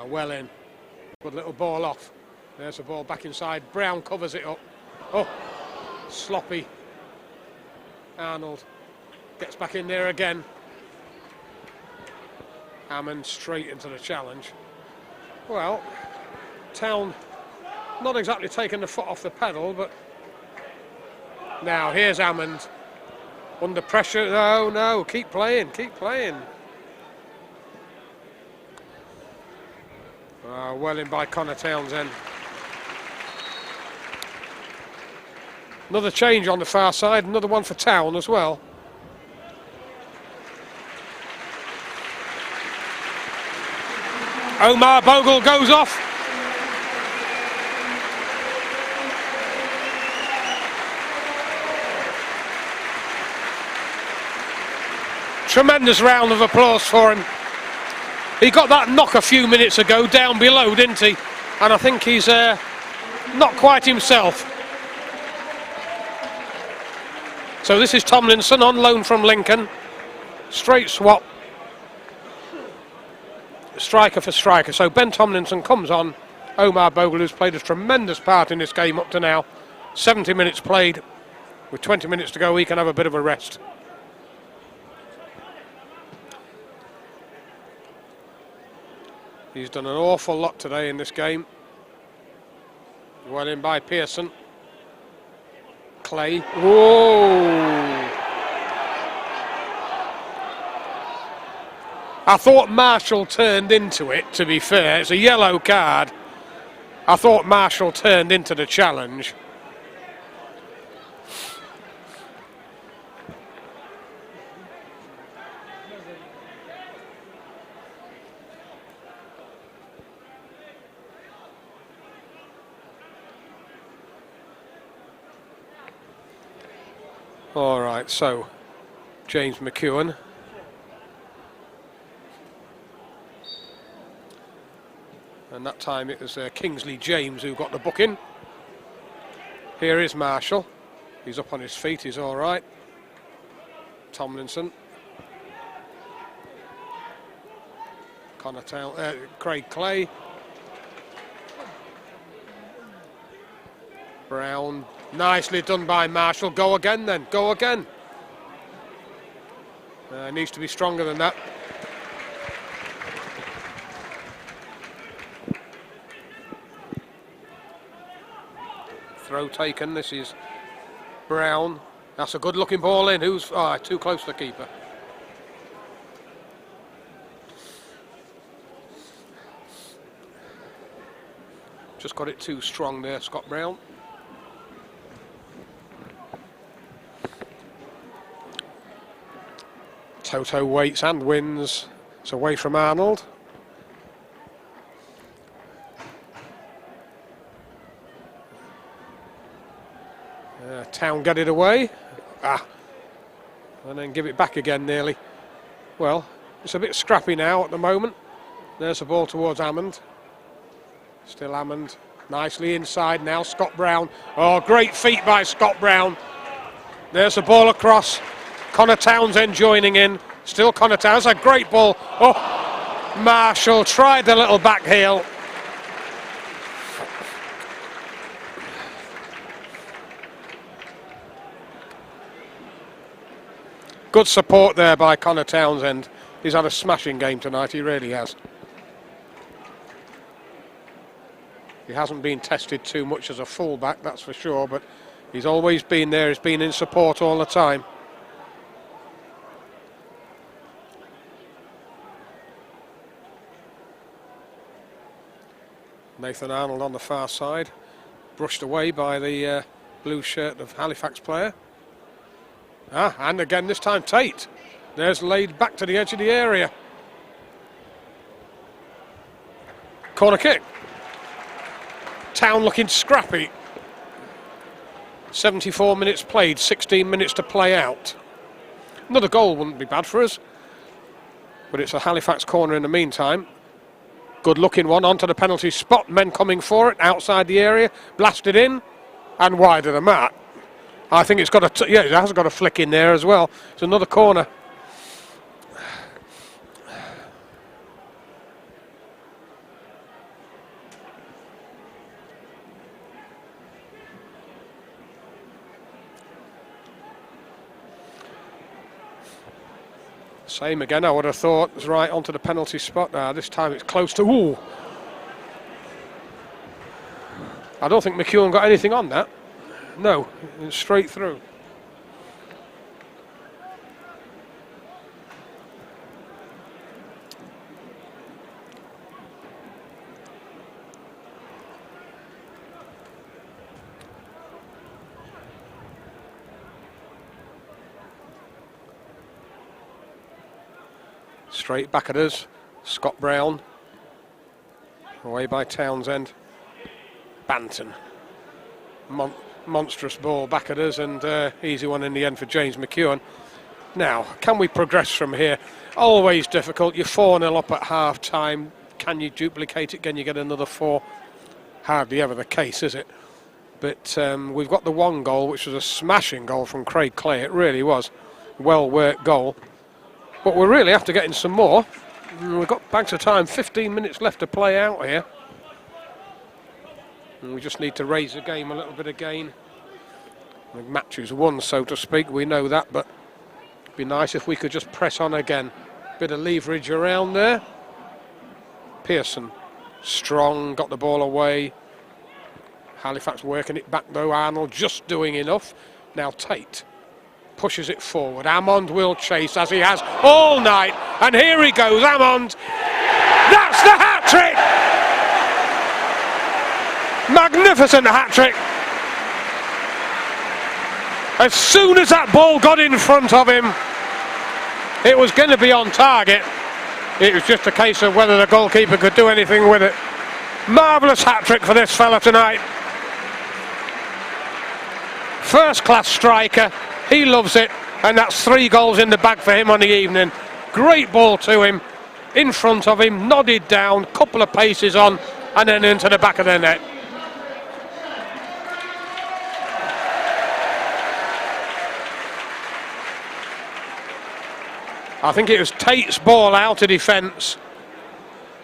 Well in. Good little ball off. There's the ball back inside. Brown covers it up. Oh, sloppy. Arnold gets back in there again. Hammond straight into the challenge. Well, Town not exactly taking the foot off the pedal, but now here's Hammond under pressure. No, keep playing. Well in by Connor Townsend. Another change on the far side, another one for Town as well. Omar Bogle goes off. Tremendous round of applause for him. He got that knock a few minutes ago down below, didn't he? And I think he's not quite himself. So this is Tomlinson on loan from Lincoln. Straight swap. Striker for striker. So Ben Tomlinson comes on. Omar Bogle, who's played a tremendous part in this game up to now. 70 minutes played. With 20 minutes to go, he can have a bit of a rest. He's done an awful lot today in this game. Well in by Pearson. Clay. Whoa! I thought Marshall turned into it, to be fair. It's a yellow card. I thought Marshall turned into the challenge. All right, so James McEwen. And that time it was Kingsley James who got the booking. Here is Marshall. He's up on his feet, he's all right. Tomlinson. Craig Clay. Brown. Nicely done by Marshall. Go again then, go again. Needs to be stronger than that. Throw taken, this is Brown. That's a good looking ball in. Who's too close to the keeper. Just got it too strong there, Scott Brown. Toto waits and wins. It's away from Arnold. Town get it away. And then give it back again nearly. Well, it's a bit scrappy now at the moment. There's the ball towards Hammond. Still Hammond. Nicely inside now, Scott Brown. Oh, great feet by Scott Brown. There's the ball across. Connor Townsend joining in. Still Connor Townsend. A great ball. Oh, Marshall tried the little back heel. Good support there by Connor Townsend. He's had a smashing game tonight, he really has. He hasn't been tested too much as a fullback, that's for sure, but he's always been there, he's been in support all the time. Nathan Arnold on the far side, brushed away by the blue shirt of Halifax player. And again this time Tate. There's laid back to the edge of the area. Corner kick. Town looking scrappy. 74 minutes played, 16 minutes to play out. Another goal wouldn't be bad for us. But it's a Halifax corner in the meantime. Good looking one onto the penalty spot. Men coming for it outside the area. Blasted in and wide of the mark. I think it's got it has got a flick in there as well. It's another corner. Same again, I would have thought. It's right onto the penalty spot. This time it's close to... Ooh! I don't think McEwen got anything on that. No, it's straight through. Straight back at us. Scott Brown. Away by Townsend. Banton. Monstrous ball back at us, and easy one in the end for James McEwen. Now, can we progress from here? Always difficult. You're 4-0 up at half time. Can you duplicate it? Can you get another 4? Hardly ever the case, is it? But we've got the one goal, which was a smashing goal from Craig Clay. It really was. Well worked goal. But we're really after getting some more. We've got bags of time. 15 minutes left to play out here. And we just need to raise the game a little bit again. The match is won, so to speak, we know that, but it'd be nice if we could just press on again. Bit of leverage around there. Pearson, strong, got the ball away. Halifax working it back though, Arnold just doing enough. Now Tate pushes it forward. Hammond will chase as he has all night, and here he goes, Hammond. That's the hat-trick! magnificent hat-trick. As soon as that ball got in front of him, it was going to be on target. It was just a case of whether the goalkeeper could do anything with it. Marvellous hat-trick for this fella tonight. First-class striker, he loves it, and that's 3 goals in the bag for him on the evening. Great ball to him, in front of him, nodded down, couple of paces on, and then into the back of the net. I think it was Tate's ball out of defence,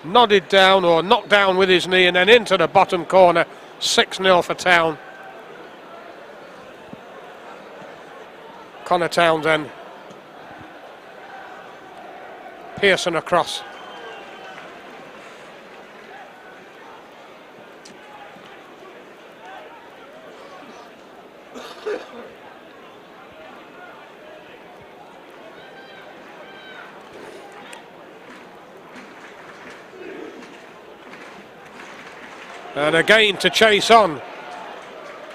nodded down or knocked down with his knee and then into the bottom corner. 6-0 for Town. Connor Townsend. Pearson across. And again to chase on.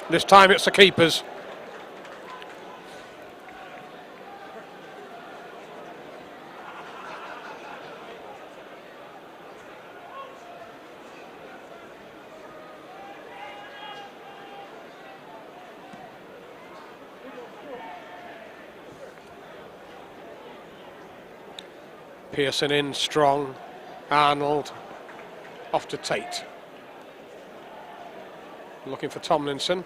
This time it's the keepers. Pearson in strong. Arnold off to Tate. Looking for Tomlinson.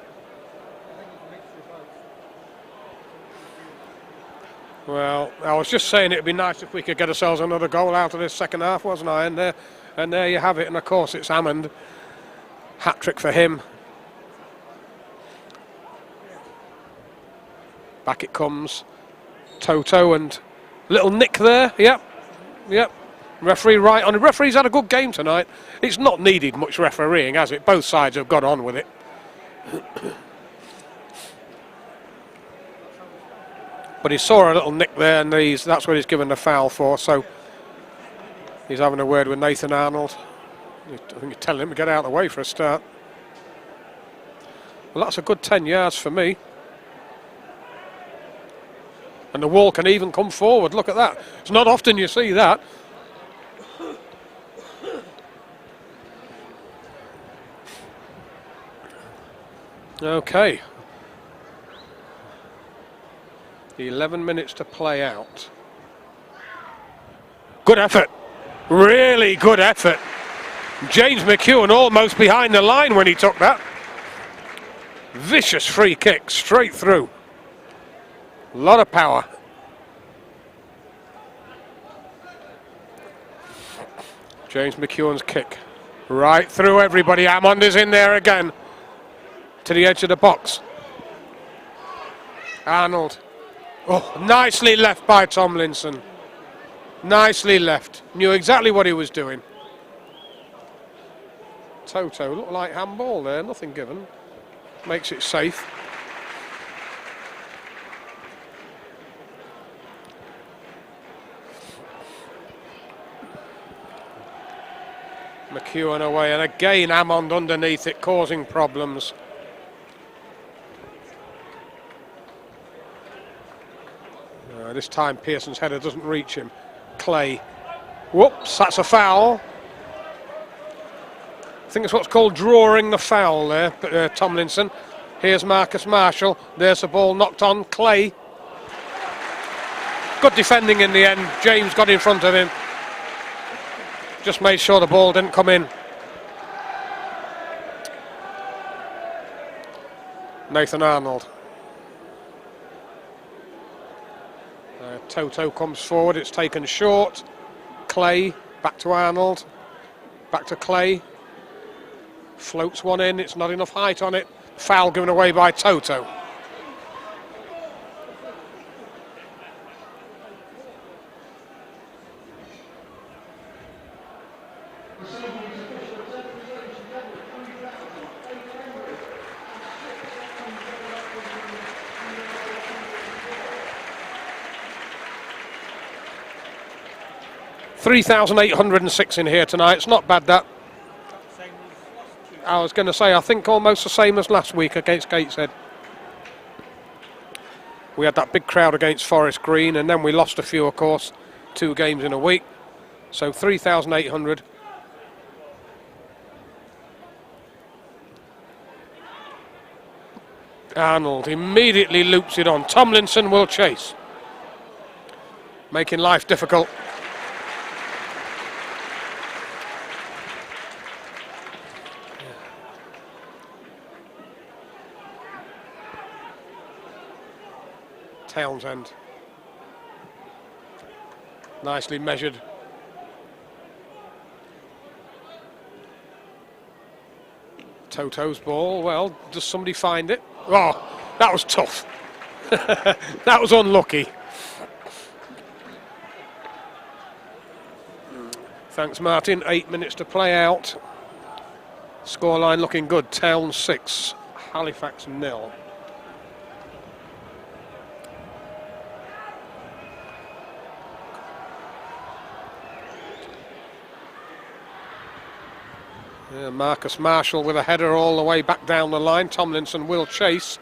Well, I was just saying it'd be nice if we could get ourselves another goal out of this second half, wasn't I? And there you have it. And of course it's Hammond. Hat-trick for him. Back it comes. Toto and little nick there. Yep. Referee right on. The referee's had a good game tonight. It's not needed much refereeing, has it? Both sides have got on with it. But he saw a little nick there, and that's what he's given the foul for. So he's having a word with Nathan Arnold. I think he's telling him to get out of the way for a start. Well, that's a good 10 yards for me. And the wall can even come forward. Look at that. It's not often you see that. Okay. 11 minutes to play out. Good effort. Really good effort. James McEwen almost behind the line when he took that. Vicious free kick straight through. A lot of power. James McEwen's kick. Right through everybody. Hammond is in there again. To the edge of the box. Arnold. Oh, nicely left by Tomlinson. Nicely left. Knew exactly what he was doing. Toto looked like handball there. Nothing given. Makes it safe. McEwen away, and again Hammond underneath it, causing problems. This time Pearson's header doesn't reach him. Clay. Whoops, that's a foul. I think it's what's called drawing the foul there, Tomlinson. Here's Marcus Marshall. There's the ball knocked on. Clay. Good defending in the end. James got in front of him. Just made sure the ball didn't come in. Nathan Arnold. Toto comes forward, it's taken short. Clay, back to Arnold. Back to Clay. Floats one in, it's not enough height on it. Foul given away by Toto. $3,806 in here tonight. It's not bad, that. I was going to say, I think almost the same as last week against Gateshead. We had that big crowd against Forest Green, and then we lost a few, of course, 2 games in a week. So 3,800. Arnold immediately loops it on. Tomlinson will chase, making life difficult. Townsend. Nicely measured. Toto's ball. Well, does somebody find it? Oh, that was tough. That was unlucky. Thanks, Martin. 8 minutes to play out. Scoreline looking good. Town 6, Halifax 0. Yeah, Marcus Marshall with a header all the way back down the line. Tomlinson will chase.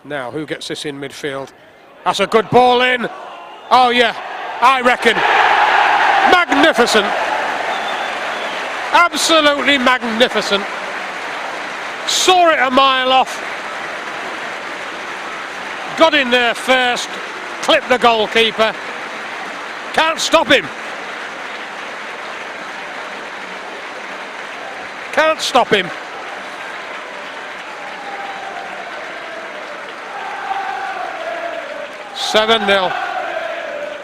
Now, who gets this in midfield? That's a good ball in. Oh, yeah, I reckon. Magnificent. Absolutely magnificent. Saw it a mile off. Got in there first. Clipped the goalkeeper. Can't stop him. Can't stop him. $7-0.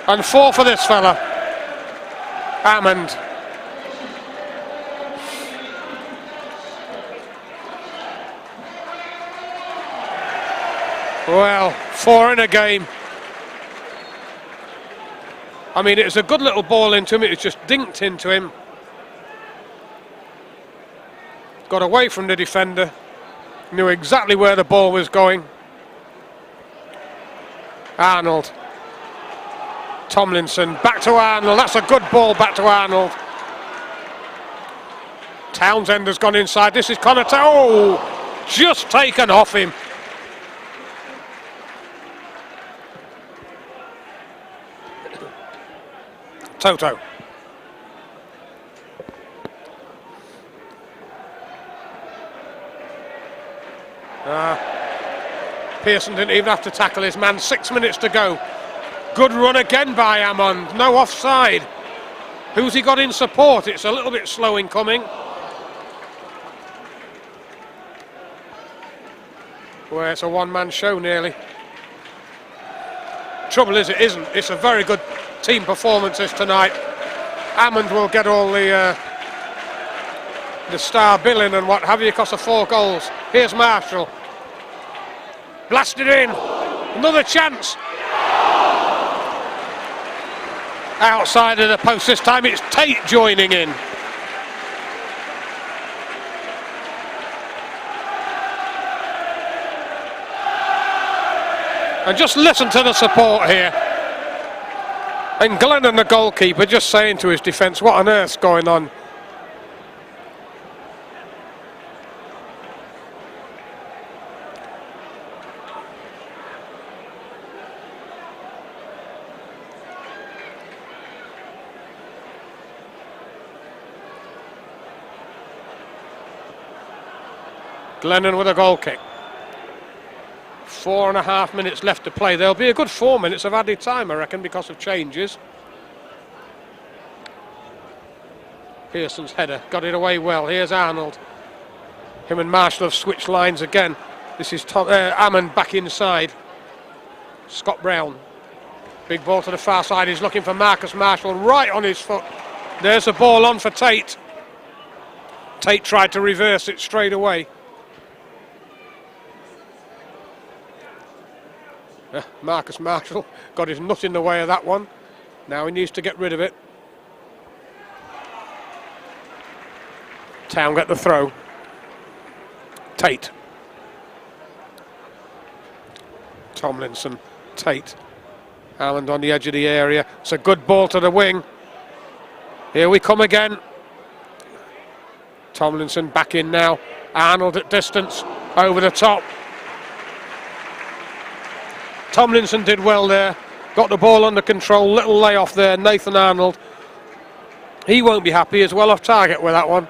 And 4 for this fella. Hammond. Well, 4 in a game. I mean, it was a good little ball into him. It was just dinked into him. Got away from the defender. Knew exactly where the ball was going. Arnold. Tomlinson. Back to Arnold. That's a good ball back to Arnold. Townsend has gone inside. This is Connor. Oh! Just taken off him. Toto. Pearson didn't even have to tackle his man. 6 minutes to go. Good run again by Hammond. No offside. Who's he got in support? It's a little bit slow in coming. Well, it's a one-man show nearly. Trouble is, it isn't. It's a very good team performances tonight. Hammond will get all the star billing and what have you because of 4 goals. Here's Marshall. Blasted in. Another chance. Outside of the post this time. It's Tate joining in. And just listen to the support here. And Glennon, the goalkeeper, just saying to his defence, what on earth's going on? Glennon with a goal kick. 4.5 minutes left to play. There'll be a good 4 minutes of added time, I reckon, because of changes. Pearson's header got it away well. Here's Arnold. Him and Marshall have switched lines again. This is Hammond back inside. Scott Brown. Big ball to the far side. He's looking for Marcus Marshall right on his foot. There's a ball on for Tate. Tate tried to reverse it straight away. Marcus Marshall got his nut in the way of that one. Now he needs to get rid of it. Town get the throw. Tate. Tomlinson, Tate. Allen on the edge of the area. It's a good ball to the wing. Here we come again. Tomlinson back in now. Arnold at distance, over the top. Tomlinson did well there. Got the ball under control. Little layoff there. Nathan Arnold. He won't be happy. He's well off target with that one.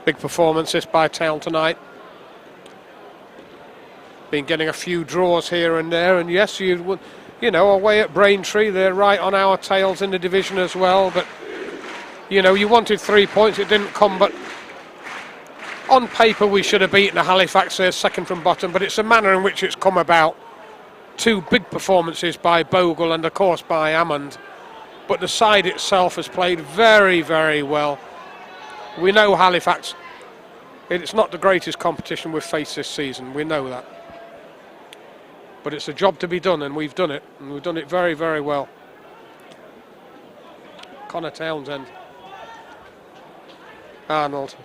Big performances by Town tonight. Been getting a few draws here and there, and yes, you know, away at Braintree, they're right on our tails in the division as well. But you know, you wanted 3 points, it didn't come. But on paper, we should have beaten the Halifax. They're second from bottom, but it's the manner in which it's come about. Two big performances by Bogle and of course by Hammond. But the side itself has played very, very well. We know Halifax, it's not the greatest competition we've faced this season, we know that. But it's a job to be done, and we've done it, and we've done it very, very well. Connor Townsend. Arnold.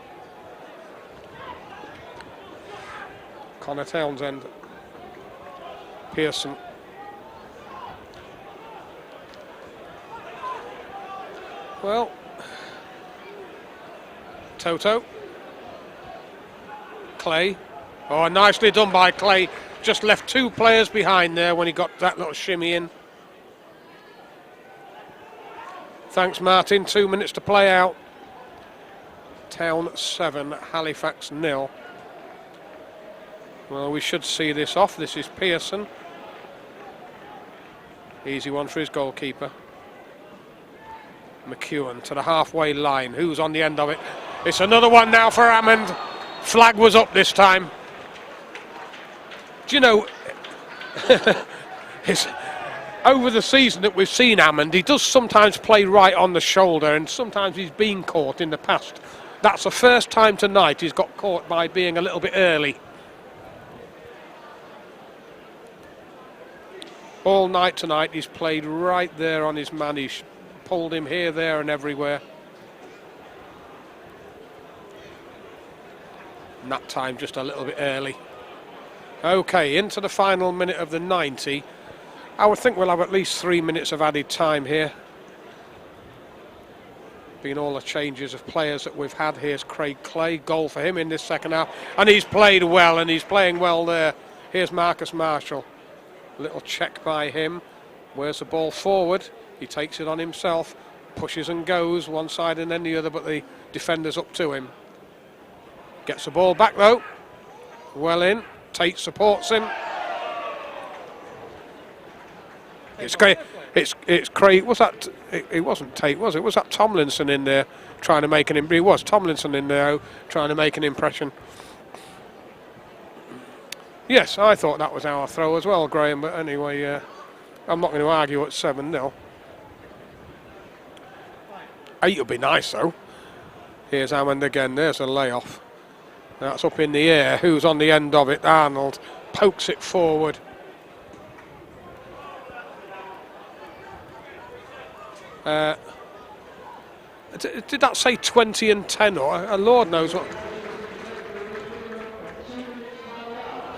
Connor Townsend. Pearson. Well, Toto. Clay. Oh, nicely done by Clay. Just left two players behind there when he got that little shimmy in. Thanks, Martin. 2 minutes to play out. Town 7, Halifax 0. Well, we should see this off. This is Pearson. Easy one for his goalkeeper. McEwen to the halfway line. Who's on the end of it? It's another one now for Hammond. Flag was up this time. Do you know, it's over the season that we've seen Hammond, he does sometimes play right on the shoulder, and sometimes he's been caught in the past. That's the first time tonight he's got caught by being a little bit early. All night tonight he's played right there on his man. He's pulled him here, there and everywhere. And that time just a little bit early. Okay, into the final minute of the 90. I would think we'll have at least 3 minutes of added time here. Being all the changes of players that we've had. Here's Craig Clay, goal for him in this second half. And he's played well, and he's playing well there. Here's Marcus Marshall. Little check by him. Where's the ball forward? He takes it on himself. Pushes and goes one side and then the other, but the defender's up to him. Gets the ball back though. Well in. Tate supports him. It's great. It's Craig. Was that? It wasn't Tate, was it? Was that Tomlinson in there trying to make an impression? It was Tomlinson in there trying to make an impression. Yes, I thought that was our throw as well, Graham. But anyway, I'm not going to argue at 7-0. 8 would be nice though. Here's Hammond again. There's a layoff. That's up in the air. Who's on the end of it? Arnold pokes it forward. Did that say 20 and 10 or Lord knows what?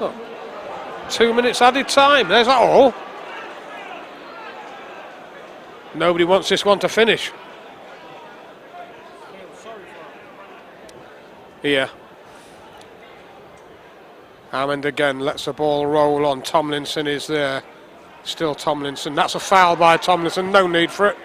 Oh, 2 minutes added time. There's that all. Nobody wants this one to finish. Here. Hammond again lets the ball roll on. Tomlinson is there. Still Tomlinson. That's a foul by Tomlinson. No need for it.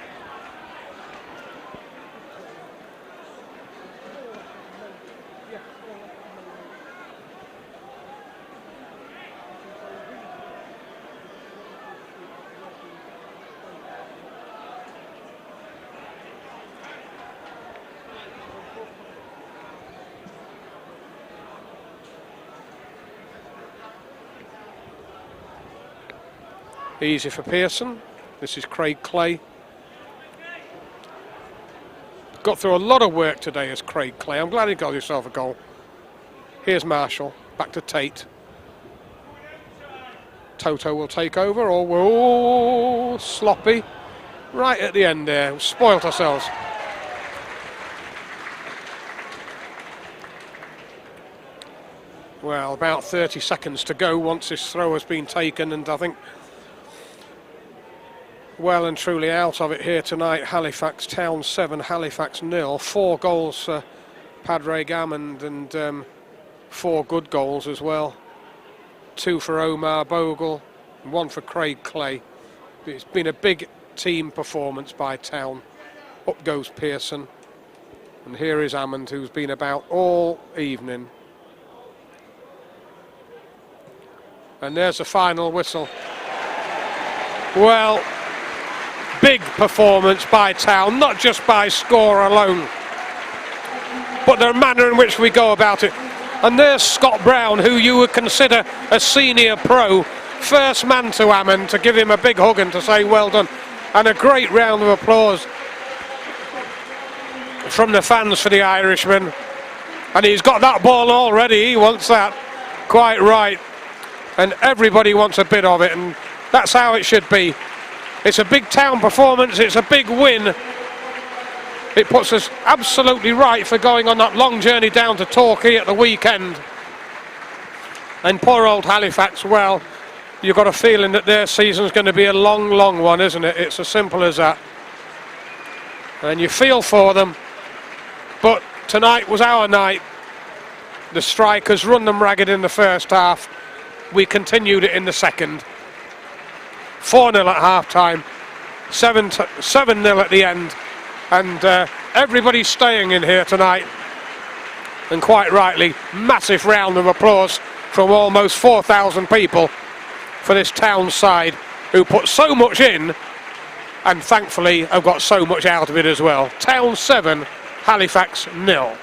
Easy for Pearson. This is Craig Clay. Got through a lot of work today as Craig Clay. I'm glad he got himself a goal. Here's Marshall. Back to Tate. Toto will take over, or we're sloppy right at the end there. We've spoilt ourselves. Well, about 30 seconds to go once this throw has been taken, and I think well and truly out of it here tonight. Halifax Town 7, Halifax 0. 4 goals for Padre Gammond, and 4 good goals as well. 2 for Omar Bogle, and 1 for Craig Clay. It's been a big team performance by Town. Up goes Pearson, and here is Hammond, who's been about all evening. And there's the final whistle. Well, big performance by Town, not just by score alone, but the manner in which we go about it. And there's Scott Brown, who you would consider a senior pro, first man to Hammond, to give him a big hug and to say well done. And a great round of applause from the fans for the Irishman. And he's got that ball already, he wants that, quite right. And everybody wants a bit of it, and that's how it should be. It's a big Town performance, it's a big win. It puts us absolutely right for going on that long journey down to Torquay at the weekend. And poor old Halifax, well, you've got a feeling that their season's going to be a long, long one, isn't it? It's as simple as that. And you feel for them. But tonight was our night. The strikers run them ragged in the first half. We continued it in the second. 4-0 at half-time. 7-0 at the end. And everybody's staying in here tonight, and quite rightly, massive round of applause from almost 4,000 people for this Town side, who put so much in and thankfully have got so much out of it as well. Town 7, Halifax 0.